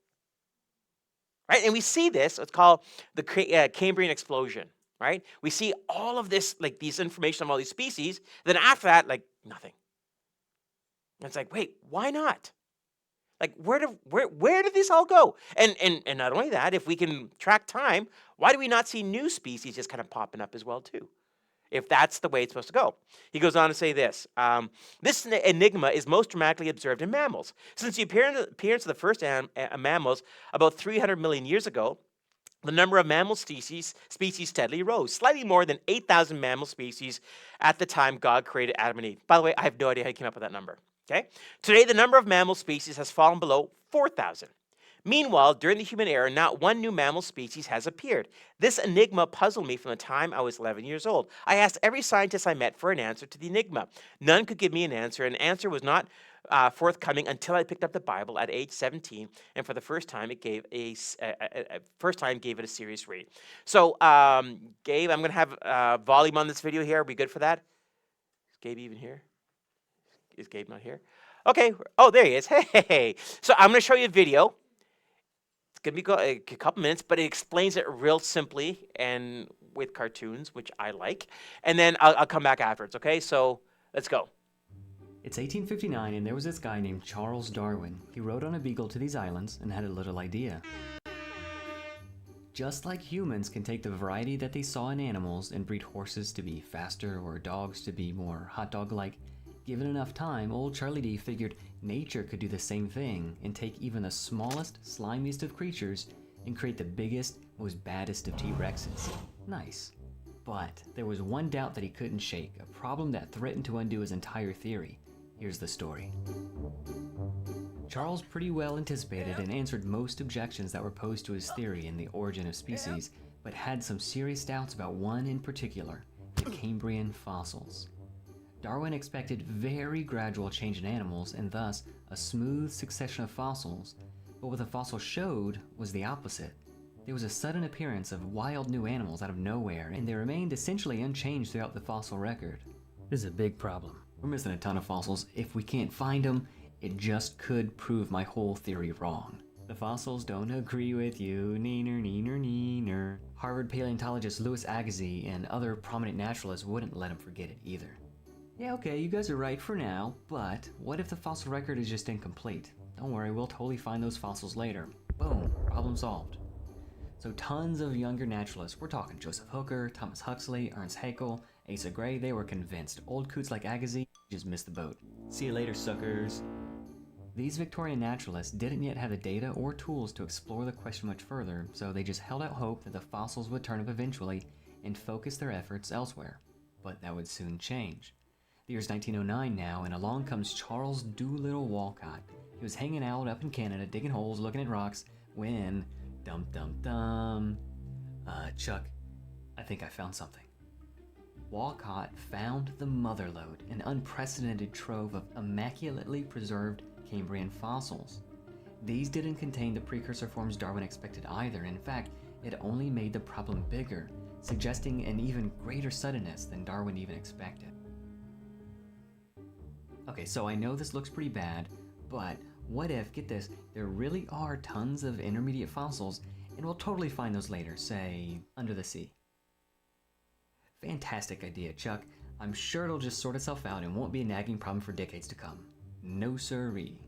Right? And we see this, it's called the Cambrian explosion. Right? We see all of this, like these information on all these species. Then after that, like nothing. And it's like, wait, why not? Like, where did this all go? And not only that, if we can track time, why do we not see new species just kind of popping up as well too? If that's the way it's supposed to go. He goes on to say this: this enigma is most dramatically observed in mammals. Since the appearance of the first mammals about 300 million years ago, the number of mammal species steadily rose, slightly more than 8,000 mammal species at the time God created Adam and Eve. By the way, I have no idea how he came up with that number. Okay? Today, the number of mammal species has fallen below 4,000. Meanwhile, during the human era, not one new mammal species has appeared. This enigma puzzled me from the time I was 11 years old. I asked every scientist I met for an answer to the enigma. None could give me an answer, and an answer was not forthcoming until I picked up the Bible at age 17, and for the first time, it gave first time gave it a serious read. So, Gabe, I'm gonna have volume on this video here. Are we good for that? Is Gabe even here? Is Gabe not here? Okay. Oh, there he is. Hey. So I'm gonna show you a video. It's gonna be a couple minutes, but it explains it real simply and with cartoons, which I like. And then I'll come back afterwards. Okay. So let's go. It's 1859 and there was this guy named Charles Darwin. He rode on a beagle to these islands and had a little idea. Just like humans can take the variety that they saw in animals and breed horses to be faster or dogs to be more hot dog-like, given enough time, old Charlie D figured nature could do the same thing and take even the smallest, slimiest of creatures and create the biggest, most baddest of T-Rexes. Nice. But there was one doubt that he couldn't shake, a problem that threatened to undo his entire theory. Here's the story. Charles pretty well anticipated and answered most objections that were posed to his theory in the origin of species, but had some serious doubts about one in particular, the Cambrian fossils. Darwin expected very gradual change in animals and thus a smooth succession of fossils, but what the fossil showed was the opposite. There was a sudden appearance of wild new animals out of nowhere, and they remained essentially unchanged throughout the fossil record. This is a big problem. We're missing a ton of fossils. If we can't find them, it just could prove my whole theory wrong. The fossils don't agree with you, neener, neener, neener. Harvard paleontologist Louis Agassiz and other prominent naturalists wouldn't let him forget it either. Yeah, okay, you guys are right for now, but what if the fossil record is just incomplete? Don't worry, we'll totally find those fossils later. Boom, problem solved. So tons of younger naturalists, we're talking Joseph Hooker, Thomas Huxley, Ernst Haeckel, Asa Gray, they were convinced. Old coots like Agassiz just missed the boat. See you later, suckers. These Victorian naturalists didn't yet have the data or tools to explore the question much further, so they just held out hope that the fossils would turn up eventually and focus their efforts elsewhere. But that would soon change. The year's 1909 now, and along comes Charles Doolittle Walcott. He was hanging out up in Canada, digging holes, looking at rocks, when, Chuck, I think I found something. Walcott found the Motherlode, an unprecedented trove of immaculately preserved Cambrian fossils. These didn't contain the precursor forms Darwin expected either. In fact, it only made the problem bigger, suggesting an even greater suddenness than Darwin even expected. Okay, so I know this looks pretty bad, but what if, get this, there really are tons of intermediate fossils, and we'll totally find those later, say, under the sea. Fantastic idea, Chuck. I'm sure it'll just sort itself out and won't be a nagging problem for decades to come. No siree.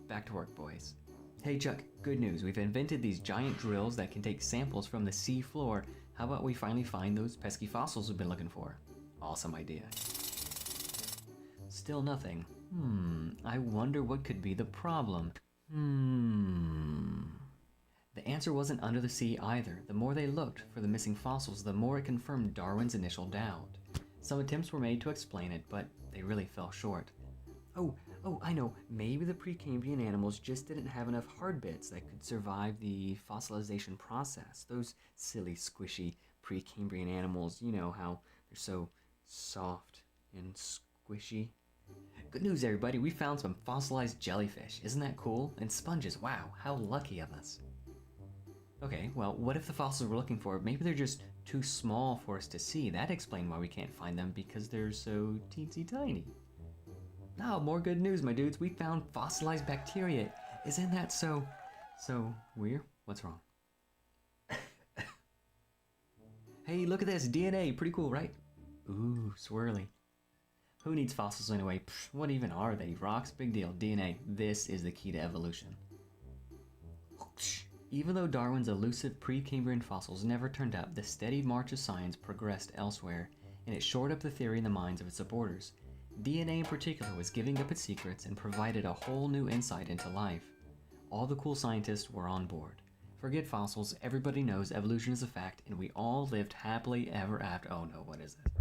Back to work, boys. Hey Chuck, good news. We've invented these giant drills that can take samples from the sea floor. How about we finally find those pesky fossils we've been looking for? Awesome idea. Still nothing. I wonder what could be the problem. The answer wasn't under the sea either. The more they looked for the missing fossils, the more it confirmed Darwin's initial doubt. Some attempts were made to explain it, but they really fell short. Oh, I know. Maybe the Precambrian animals just didn't have enough hard bits that could survive the fossilization process. Those silly, squishy Precambrian animals, you know how they're so soft and squishy. Good news, everybody. We found some fossilized jellyfish. Isn't that cool? And sponges. Wow, how lucky of us. Okay, well, what if the fossils we're looking for, maybe they're just too small for us to see? That'd explain why we can't find them, because they're so teensy tiny. Oh, more good news, my dudes. We found fossilized bacteria. Isn't that so weird? What's wrong? Hey, look at this. DNA. Pretty cool, right? Ooh, swirly. Who needs fossils anyway? Pfft, what even are they? Rocks? Big deal. DNA. This is the key to evolution. Even though Darwin's elusive Precambrian fossils never turned up, the steady march of science progressed elsewhere, and it shored up the theory in the minds of its supporters. DNA in particular was giving up its secrets and provided a whole new insight into life. All the cool scientists were on board. Forget fossils, everybody knows evolution is a fact, and we all lived happily ever after. Oh no, what is this?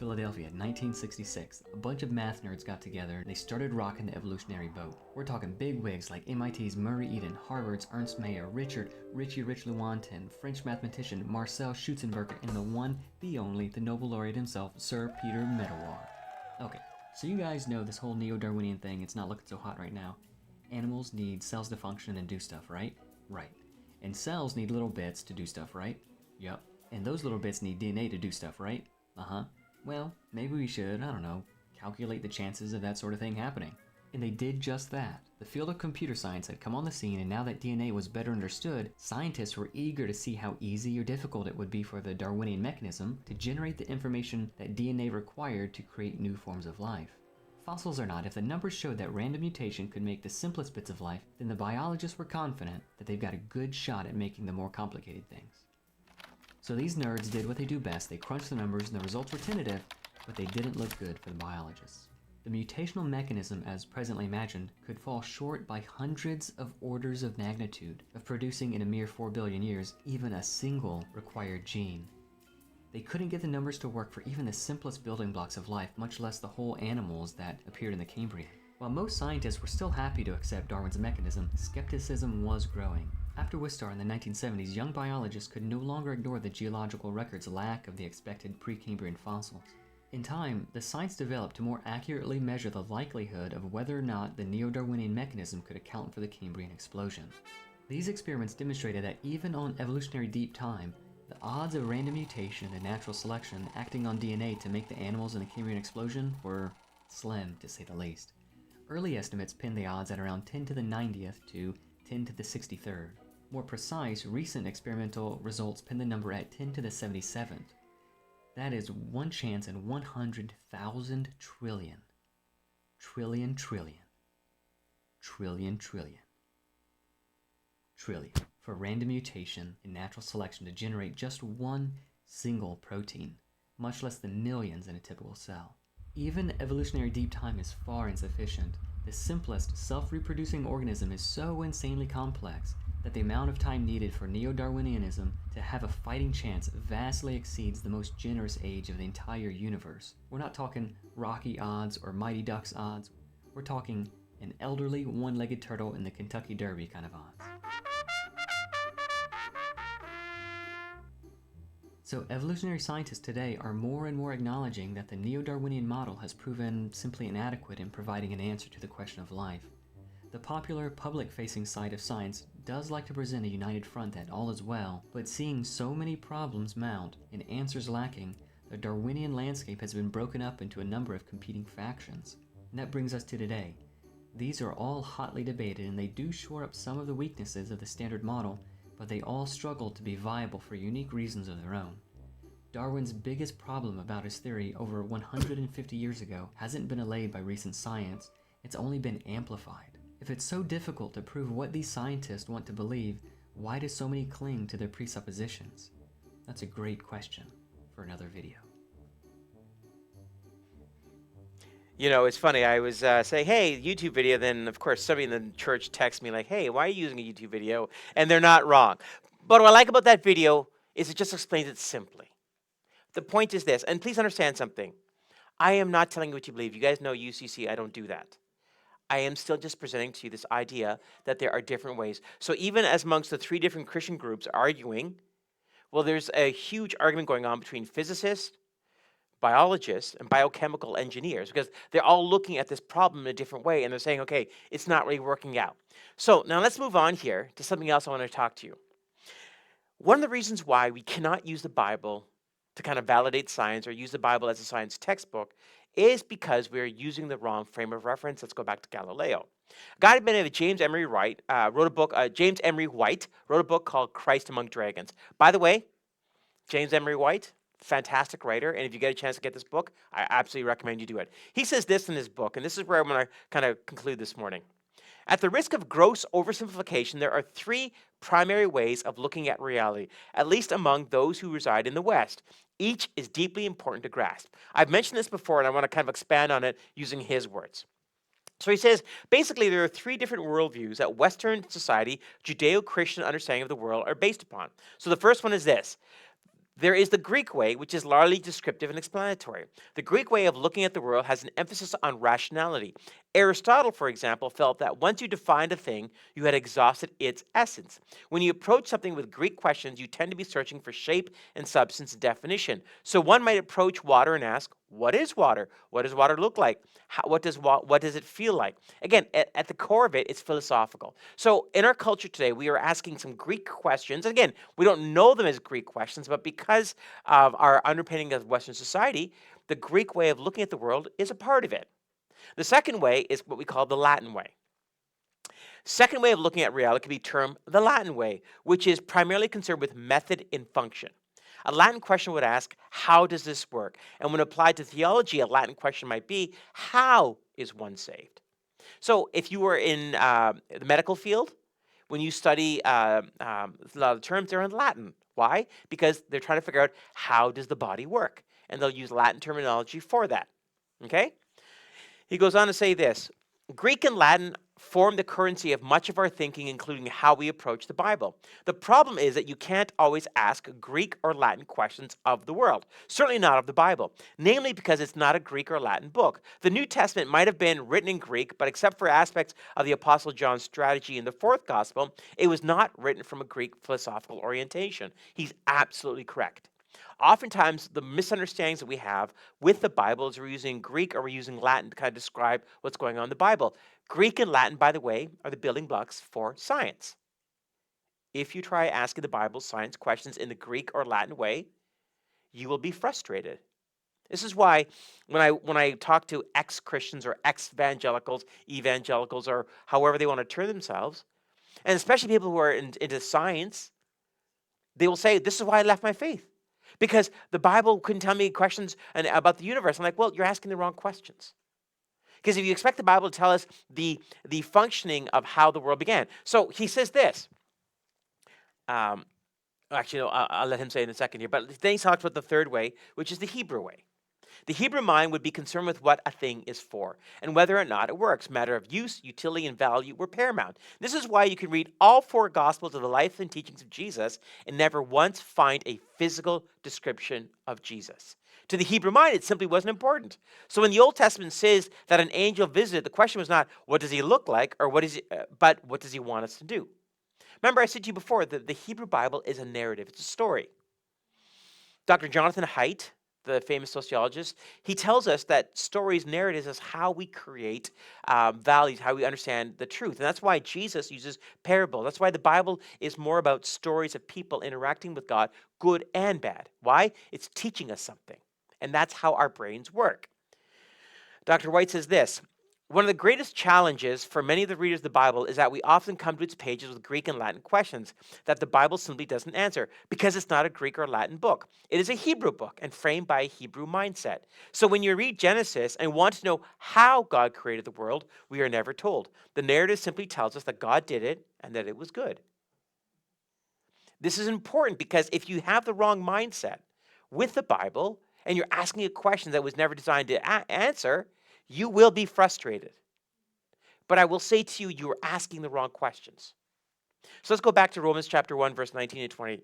Philadelphia, 1966. A bunch of math nerds got together and they started rocking the evolutionary boat. We're talking big wigs like MIT's Murray Eden, Harvard's Ernst Mayr, Richie Rich Lewontin, French mathematician Marcel Schutzenberger, and the one, the only, the Nobel laureate himself, Sir Peter Medawar. Okay, so you guys know this whole neo-Darwinian thing, it's not looking so hot right now. Animals need cells to function and do stuff, right? Right. And cells need little bits to do stuff, right? Yup. And those little bits need DNA to do stuff, right? Uh-huh. Well, maybe we should, I don't know, calculate the chances of that sort of thing happening. And they did just that. The field of computer science had come on the scene, and now that DNA was better understood, scientists were eager to see how easy or difficult it would be for the Darwinian mechanism to generate the information that DNA required to create new forms of life. Fossils or not, if the numbers showed that random mutation could make the simplest bits of life, then the biologists were confident that they've got a good shot at making the more complicated things. So these nerds did what they do best. They crunched the numbers and the results were tentative, but they didn't look good for the biologists. The mutational mechanism, as presently imagined, could fall short by hundreds of orders of magnitude of producing in a mere 4 billion years even a single required gene. They couldn't get the numbers to work for even the simplest building blocks of life, much less the whole animals that appeared in the Cambrian. While most scientists were still happy to accept Darwin's mechanism, skepticism was growing. After Wistar in the 1970s, young biologists could no longer ignore the geological record's lack of the expected Precambrian fossils. In time, the science developed to more accurately measure the likelihood of whether or not the neo-Darwinian mechanism could account for the Cambrian explosion. These experiments demonstrated that even on evolutionary deep time, the odds of random mutation and natural selection acting on DNA to make the animals in the Cambrian explosion were slim, to say the least. Early estimates pinned the odds at around 10 to the 90th to 10 to the 63rd. More precise, recent experimental results pin the number at 10 to the 77th. That is 1 chance in 100,000 trillion. Trillion, trillion. Trillion, trillion. Trillion. For random mutation and natural selection to generate just one single protein, much less than millions in a typical cell. Even evolutionary deep time is far insufficient. The simplest self-reproducing organism is so insanely complex that the amount of time needed for neo-Darwinianism to have a fighting chance vastly exceeds the most generous age of the entire universe. We're not talking Rocky odds or Mighty Ducks odds. We're talking an elderly one-legged turtle in the Kentucky Derby kind of odds. So evolutionary scientists today are more and more acknowledging that the neo-Darwinian model has proven simply inadequate in providing an answer to the question of life. The popular public-facing side of science does like to present a united front that all is well, but seeing so many problems mount and answers lacking, the Darwinian landscape has been broken up into a number of competing factions. And that brings us to today. These are all hotly debated, and they do shore up some of the weaknesses of the standard model, but they all struggle to be viable for unique reasons of their own. Darwin's biggest problem about his theory over 150 years ago hasn't been allayed by recent science, it's only been amplified. If it's so difficult to prove what these scientists want to believe, why do so many cling to their presuppositions? That's a great question for another video. You know, it's funny. I was saying, hey, YouTube video. Then, of course, somebody in the church texts me like, hey, why are you using a YouTube video? And they're not wrong. But what I like about that video is it just explains it simply. The point is this, and please understand something. I am not telling you what you believe. You guys know UCC, I don't do that. I am still just presenting to you this idea that there are different ways. So even as amongst the 3 different Christian groups arguing, well, there's a huge argument going on between physicists, biologists, and biochemical engineers, because they're all looking at this problem in a different way, and they're saying, okay, it's not really working out. So now let's move on here to something else I want to talk to you. One of the reasons why we cannot use the Bible to kind of validate science or use the Bible as a science textbook is because we're using the wrong frame of reference. Let's go back to Galileo. A guy by the name of James Emery White wrote a book called Christ Among Dragons. By the way, James Emery White, fantastic writer, and if you get a chance to get this book, I absolutely recommend you do it. He says this in his book, and this is where I'm going to kind of conclude this morning. At the risk of gross oversimplification, there are 3 primary ways of looking at reality, at least among those who reside in the West. Each is deeply important to grasp. I've mentioned this before, and I want to kind of expand on it using his words. So he says, basically, there are 3 different worldviews that Western society, Judeo-Christian understanding of the world are based upon. So the first one is this. There is the Greek way, which is largely descriptive and explanatory. The Greek way of looking at the world has an emphasis on rationality. Aristotle, for example, felt that once you defined a thing, you had exhausted its essence. When you approach something with Greek questions, you tend to be searching for shape and substance and definition. So one might approach water and ask, what is water? What does water look like? What does it feel like? Again, at the core of it, it's philosophical. So in our culture today, we are asking some Greek questions. Again, we don't know them as Greek questions, but because of our underpinning of Western society, the Greek way of looking at the world is a part of it. The second way is what we call the Latin way. Second way of looking at reality can be termed the Latin way, which is primarily concerned with method and function. A Latin question would ask, how does this work? And when applied to theology, a Latin question might be, how is one saved? So if you were in the medical field, when you study a lot of terms, they're in Latin. Why? Because they're trying to figure out how does the body work. And they'll use Latin terminology for that. Okay? He goes on to say this, Greek and Latin form the currency of much of our thinking, including how we approach the Bible. The problem is that you can't always ask Greek or Latin questions of the world, certainly not of the Bible, namely because it's not a Greek or Latin book. The New Testament might have been written in Greek, but except for aspects of the Apostle John's strategy in the fourth gospel, it was not written from a Greek philosophical orientation. He's absolutely correct. Oftentimes, the misunderstandings that we have with the Bible is we're using Greek or we're using Latin to kind of describe what's going on in the Bible. Greek and Latin, by the way, are the building blocks for science. If you try asking the Bible science questions in the Greek or Latin way, you will be frustrated. This is why when I talk to ex-Christians or ex-evangelicals, or however they want to term themselves, and especially people who are into science, they will say, this is why I left my faith. Because the Bible couldn't tell me questions about the universe. I'm like, well, you're asking the wrong questions. Because if you expect the Bible to tell us the functioning of how the world began. So he says this. Actually, no, I'll let him say it in a second here. But then he talks about the third way, which is the Hebrew way. The Hebrew mind would be concerned with what a thing is for and whether or not it works. Matter of use, utility, and value were paramount. This is why you can read all four Gospels of the life and teachings of Jesus and never once find a physical description of Jesus. To the Hebrew mind, it simply wasn't important. So when the Old Testament says that an angel visited, the question was not, what does he look like, or but what does he want us to do? Remember, I said to you before that the Hebrew Bible is a narrative. It's a story. Dr. Jonathan Haidt, the famous sociologist, he tells us that stories, narratives, is how we create values, how we understand the truth. And that's why Jesus uses parable. That's why the Bible is more about stories of people interacting with God, good and bad. Why? It's teaching us something. And that's how our brains work. Dr. White says this, one of the greatest challenges for many of the readers of the Bible is that we often come to its pages with Greek and Latin questions that the Bible simply doesn't answer because it's not a Greek or Latin book. It is a Hebrew book and framed by a Hebrew mindset. So when you read Genesis and want to know how God created the world, we are never told. The narrative simply tells us that God did it and that it was good. This is important because if you have the wrong mindset with the Bible and you're asking a question that was never designed to answer, you will be frustrated. But I will say to you, you are asking the wrong questions. So let's go back to Romans chapter 1, verse 19 and 20.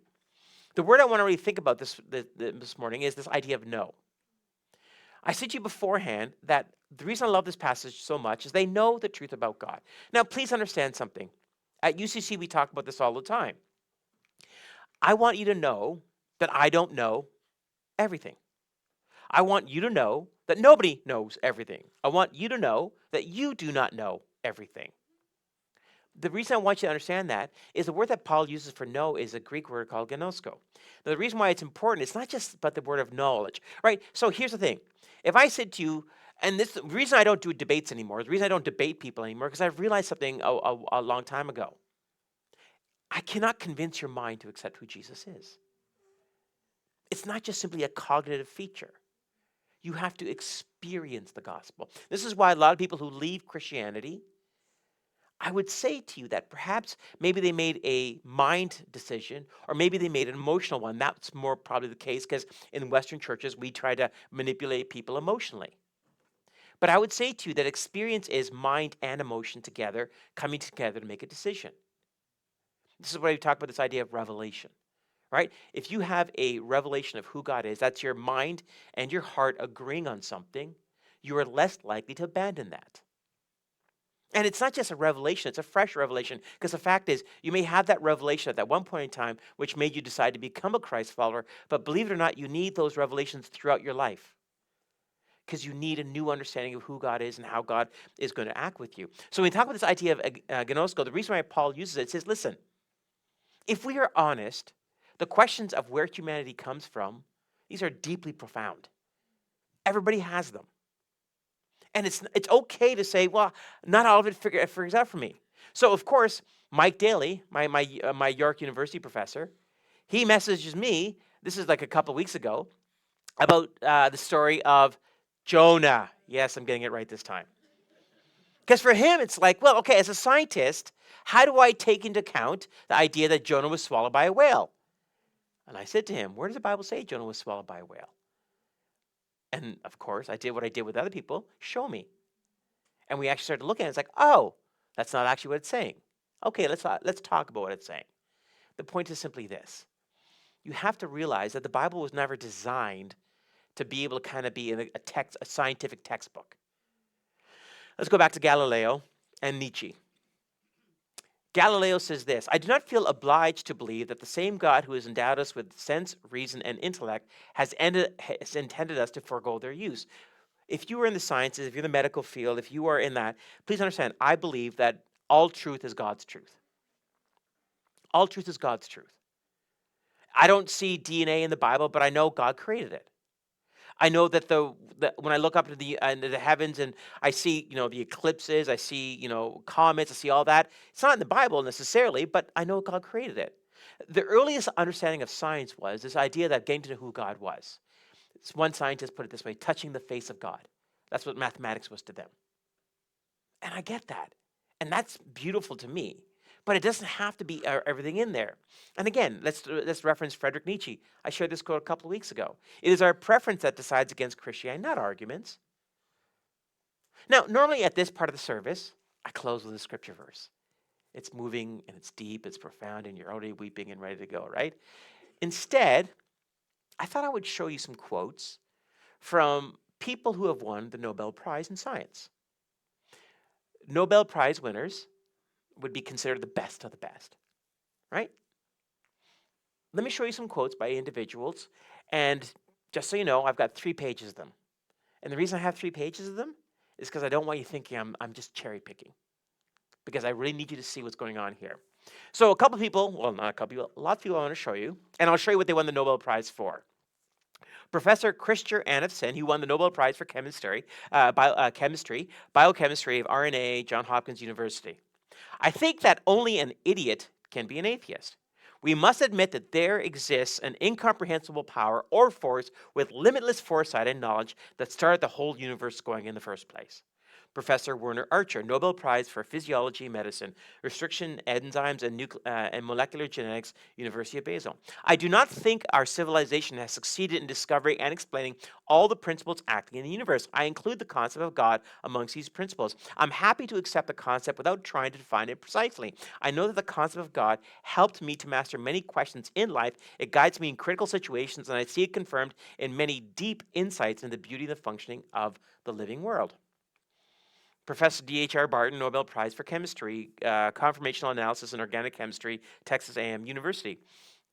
The word I want to really think about this morning is this idea of no. I said to you beforehand that the reason I love this passage so much is they know the truth about God. Now, please understand something. At UCC, we talk about this all the time. I want you to know that I don't know everything. I want you to know that nobody knows everything. I want you to know that you do not know everything. The reason I want you to understand that is the word that Paul uses for know is a Greek word called gnosko. Now, the reason why it's important, it's not just about the word of knowledge, right? So here's the thing. If I said to you, and the reason I don't do debates anymore, the reason I don't debate people anymore, because I've realized something a long time ago. I cannot convince your mind to accept who Jesus is. It's not just simply a cognitive feature. You have to experience the gospel. This is why a lot of people who leave Christianity, I would say to you that perhaps maybe they made a mind decision or maybe they made an emotional one. That's more probably the case because in Western churches, we try to manipulate people emotionally. But I would say to you that experience is mind and emotion together, coming together to make a decision. This is why we talk about this idea of revelation. right? If you have a revelation of who God is, that's your mind and your heart agreeing on something, you are less likely to abandon that. And it's not just a revelation, it's a fresh revelation. Because the fact is, you may have that revelation at that one point in time, which made you decide to become a Christ follower. But believe it or not, you need those revelations throughout your life. Because you need a new understanding of who God is and how God is going to act with you. So when we talk about this idea of gnosko, the reason why Paul uses it says, listen, if we are honest, the questions of where humanity comes from, these are deeply profound. Everybody has them. And it's okay to say, well, not all of it figures out for me. So, of course, Mike Daly, my York University professor, he messages me, this is like a couple of weeks ago, about the story of Jonah. Yes, I'm getting it right this time. Because for him, it's like, well, okay, as a scientist, how do I take into account the idea that Jonah was swallowed by a whale? And I said to him, where does the Bible say Jonah was swallowed by a whale? And of course, I did what I did with other people. Show me. And we actually started looking at it. It's like, oh, that's not actually what it's saying. Okay, let's talk about what it's saying. The point is simply this. You have to realize that the Bible was never designed to be able to kind of be a scientific textbook. Let's go back to Galileo and Nietzsche. Galileo says this, I do not feel obliged to believe that the same God who has endowed us with sense, reason, and intellect has intended us to forego their use. If you are in the sciences, if you're in the medical field, if you are in that, please understand, I believe that all truth is God's truth. All truth is God's truth. I don't see DNA in the Bible, but I know God created it. I know that when I look up into the heavens and I see, the eclipses, I see, comets, I see all that. It's not in the Bible necessarily, but I know God created it. The earliest understanding of science was this idea that getting to know who God was. One scientist put it this way, touching the face of God. That's what mathematics was to them. And I get that. And that's beautiful to me. But it doesn't have to be everything in there. And again, let's reference Friedrich Nietzsche. I shared this quote a couple of weeks ago. It is our preference that decides against Christianity, not arguments. Now, normally at this part of the service, I close with a scripture verse. It's moving and it's deep, it's profound, and you're already weeping and ready to go, right? Instead, I thought I would show you some quotes from people who have won the Nobel Prize in Science. Nobel Prize winners would be considered the best of the best, right? Let me show you some quotes by individuals, and just so you know, I've got 3 pages of them. And the reason I have 3 pages of them is because I don't want you thinking I'm just cherry picking, because I really need you to see what's going on here. So a couple people, well, not a couple people, lots of people I want to show you, and I'll show you what they won the Nobel Prize for. Professor Christer Andersen, who won the Nobel Prize for chemistry, biochemistry of RNA, Johns Hopkins University. I think that only an idiot can be an atheist. We must admit that there exists an incomprehensible power or force with limitless foresight and knowledge that started the whole universe going in the first place. Professor Werner Archer, Nobel Prize for Physiology and Medicine, Restriction Enzymes and Molecular Genetics, University of Basel. I do not think our civilization has succeeded in discovering and explaining all the principles acting in the universe. I include the concept of God amongst these principles. I'm happy to accept the concept without trying to define it precisely. I know that the concept of God helped me to master many questions in life. It guides me in critical situations, and I see it confirmed in many deep insights into the beauty and the functioning of the living world. Professor D.H.R. Barton, Nobel Prize for Chemistry, Conformational Analysis in Organic Chemistry, Texas A&M University.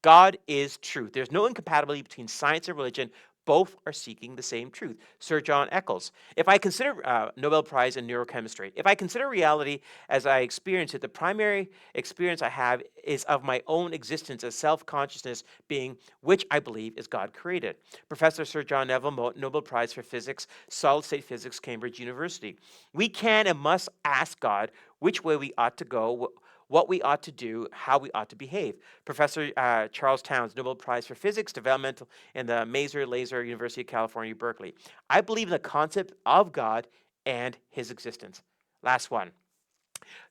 God is truth. There's no incompatibility between science and religion. Both are seeking the same truth. Sir John Eccles. If I consider Nobel Prize in neurochemistry, if I consider reality as I experience it, the primary experience I have is of my own existence as self-consciousness being, which I believe is God created. Professor Sir John Neville, Nobel Prize for Physics, Solid State Physics, Cambridge University. We can and must ask God which way we ought to go, what we ought to do, how we ought to behave. Professor Charles Towns, Nobel Prize for Physics, Developmental in the Maser Laser University of California, Berkeley. I believe in the concept of God and his existence. Last one.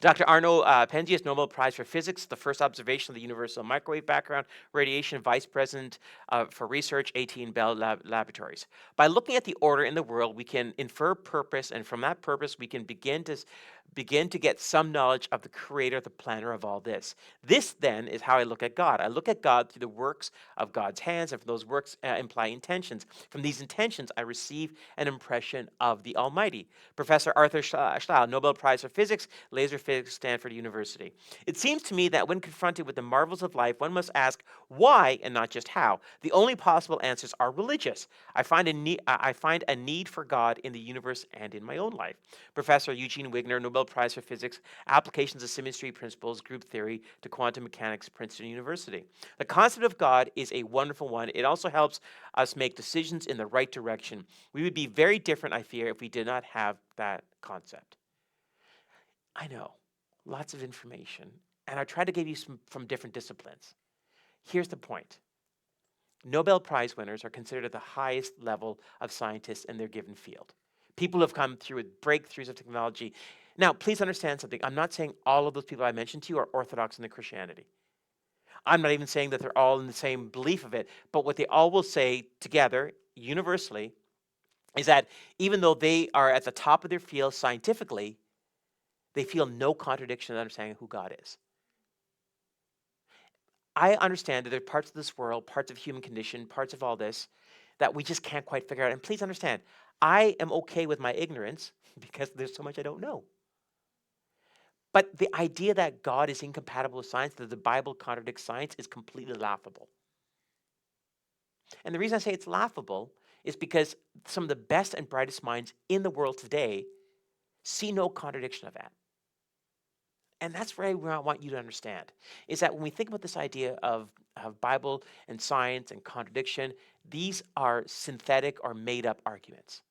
Dr. Arno Penzias, Nobel Prize for Physics, the first observation of the universal microwave background radiation, Vice President for Research, AT&T Bell Laboratories. By looking at the order in the world, we can infer purpose, and from that purpose, we can begin to begin to get some knowledge of the creator, the planner of all this. This then is how I look at God. I look at God through the works of God's hands, and from those works imply intentions. From these intentions, I receive an impression of the Almighty. Professor Arthur Schlau, Nobel Prize for Physics, laser physics, Stanford University. It seems to me that when confronted with the marvels of life, one must ask why and not just how. The only possible answers are religious. I find a need for God in the universe and in my own life. Professor Eugene Wigner, Nobel Prize for Physics, Applications of Symmetry Principles, Group Theory to Quantum Mechanics, Princeton University. The concept of God is a wonderful one. It also helps us make decisions in the right direction. We would be very different, I fear, if we did not have that concept. I know, lots of information, and I try to give you some from different disciplines. Here's the point. Nobel Prize winners are considered at the highest level of scientists in their given field. People who have come through with breakthroughs of technology. Now, please understand something. I'm not saying all of those people I mentioned to you are orthodox in their Christianity. I'm not even saying that they're all in the same belief of it, but what they all will say together, universally, is that even though they are at the top of their field scientifically, they feel no contradiction in understanding who God is. I understand that there are parts of this world, parts of human condition, parts of all this that we just can't quite figure out. And please understand, I am okay with my ignorance because there's so much I don't know. But the idea that God is incompatible with science, that the Bible contradicts science, is completely laughable. And the reason I say it's laughable is because some of the best and brightest minds in the world today see no contradiction of that. And that's where I want you to understand, is that when we think about this idea of Bible and science and contradiction, these are synthetic or made up arguments.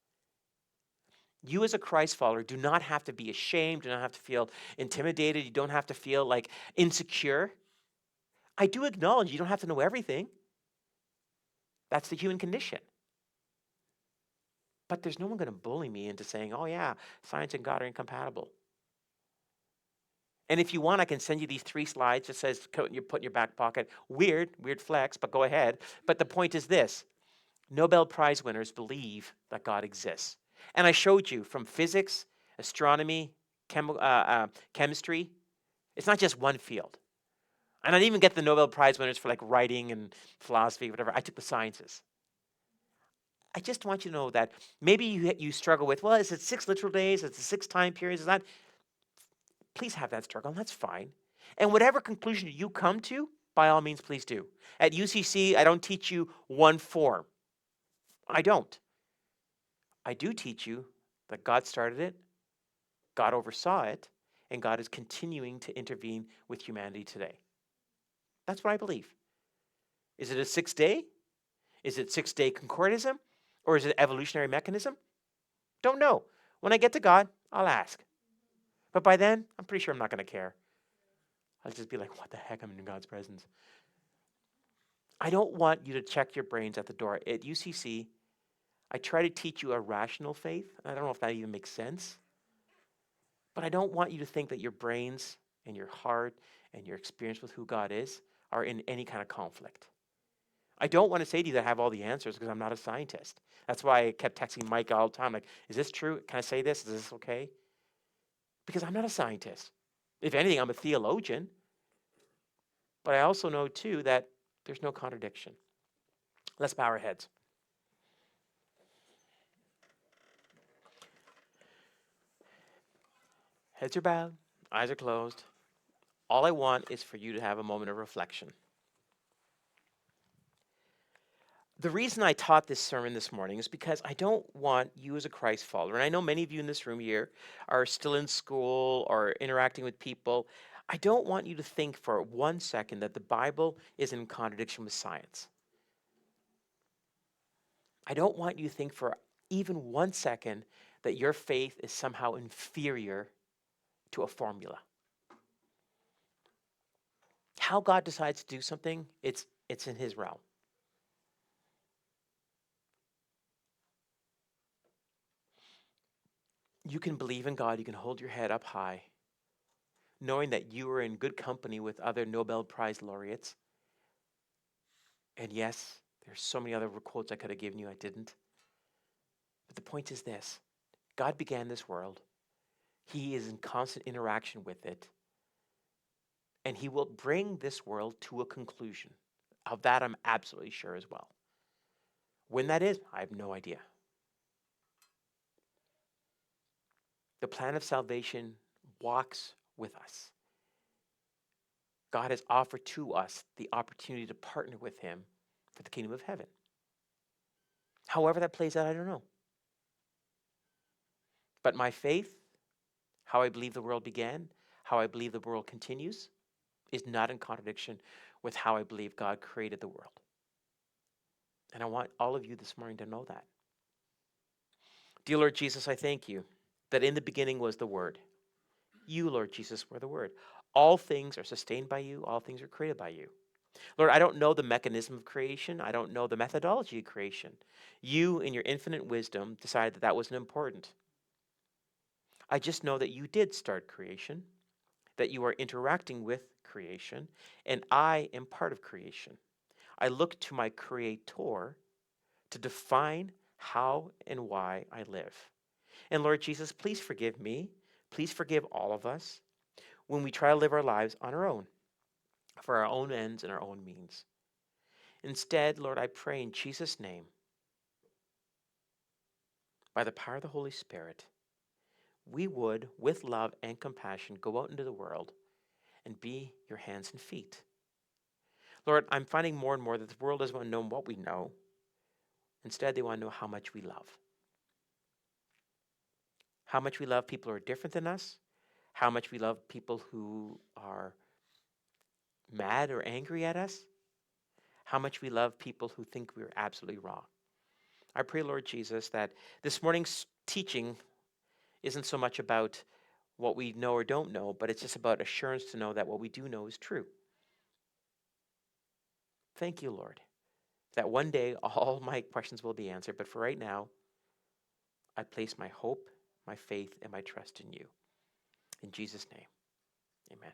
You as a Christ follower do not have to be ashamed, do not have to feel intimidated, you don't have to feel like insecure. I do acknowledge you don't have to know everything. That's the human condition. But there's no one going to bully me into saying, oh yeah, science and God are incompatible. And if you want, I can send you these 3 slides that says you put in your back pocket. Weird flex, but go ahead. But the point is this. Nobel Prize winners believe that God exists. And I showed you from physics, astronomy, chemistry. It's not just one field. And I didn't even get the Nobel Prize winners for like writing and philosophy, whatever. I took the sciences. I just want you to know that maybe you struggle with, well, is it 6 literal days? Is it 6 time periods? Is that? Please have that struggle, and that's fine. And whatever conclusion you come to, by all means, please do. At UCC, I don't teach you one form. I don't. I do teach you that God started it, God oversaw it, and God is continuing to intervene with humanity today. That's what I believe. Is it a 6-day? Is it 6-day concordism? Or is it evolutionary mechanism? Don't know. When I get to God, I'll ask. But by then, I'm pretty sure I'm not going to care. I'll just be like, what the heck? I'm in God's presence. I don't want you to check your brains at the door. At UCC, I try to teach you a rational faith. I don't know if that even makes sense. But I don't want you to think that your brains and your heart and your experience with who God is are in any kind of conflict. I don't want to say to you that I have all the answers because I'm not a scientist. That's why I kept texting Mike all the time, like, is this true? Can I say this? Is this okay? Because I'm not a scientist. If anything, I'm a theologian. But I also know, too, that there's no contradiction. Let's bow our heads. Heads are bowed, eyes are closed. All I want is for you to have a moment of reflection. The reason I taught this sermon this morning is because I don't want you as a Christ follower, and I know many of you in this room here are still in school or interacting with people. I don't want you to think for 1 second that the Bible is in contradiction with science. I don't want you to think for even 1 second that your faith is somehow inferior to a formula. How God decides to do something, it's in his realm. You can believe in God, you can hold your head up high, knowing that you are in good company with other Nobel Prize laureates. And yes, there's so many other quotes I could have given you, I didn't. But the point is this: God began this world. He is in constant interaction with it. And he will bring this world to a conclusion. Of that, I'm absolutely sure as well. When that is, I have no idea. The plan of salvation walks with us. God has offered to us the opportunity to partner with him for the kingdom of heaven. However that plays out, I don't know. But my faith, how I believe the world began, how I believe the world continues, is not in contradiction with how I believe God created the world. And I want all of you this morning to know that. Dear Lord Jesus, I thank you that in the beginning was the Word. You, Lord Jesus, were the Word. All things are sustained by you. All things are created by you. Lord, I don't know the mechanism of creation. I don't know the methodology of creation. You, in your infinite wisdom, decided that that wasn't important. I just know that you did start creation, that you are interacting with creation, and I am part of creation. I look to my Creator to define how and why I live. And Lord Jesus, please forgive me. Please forgive all of us when we try to live our lives on our own, for our own ends and our own means. Instead, Lord, I pray in Jesus' name, by the power of the Holy Spirit, we would, with love and compassion, go out into the world and be your hands and feet. Lord, I'm finding more and more that the world doesn't want to know what we know. Instead, they want to know how much we love. How much we love people who are different than us. How much we love people who are mad or angry at us. How much we love people who think we're absolutely wrong. I pray, Lord Jesus, that this morning's teaching isn't so much about what we know or don't know, but it's just about assurance to know that what we do know is true. Thank you, Lord, that one day all my questions will be answered. But for right now, I place my hope, my faith, and my trust in you. In Jesus' name, amen.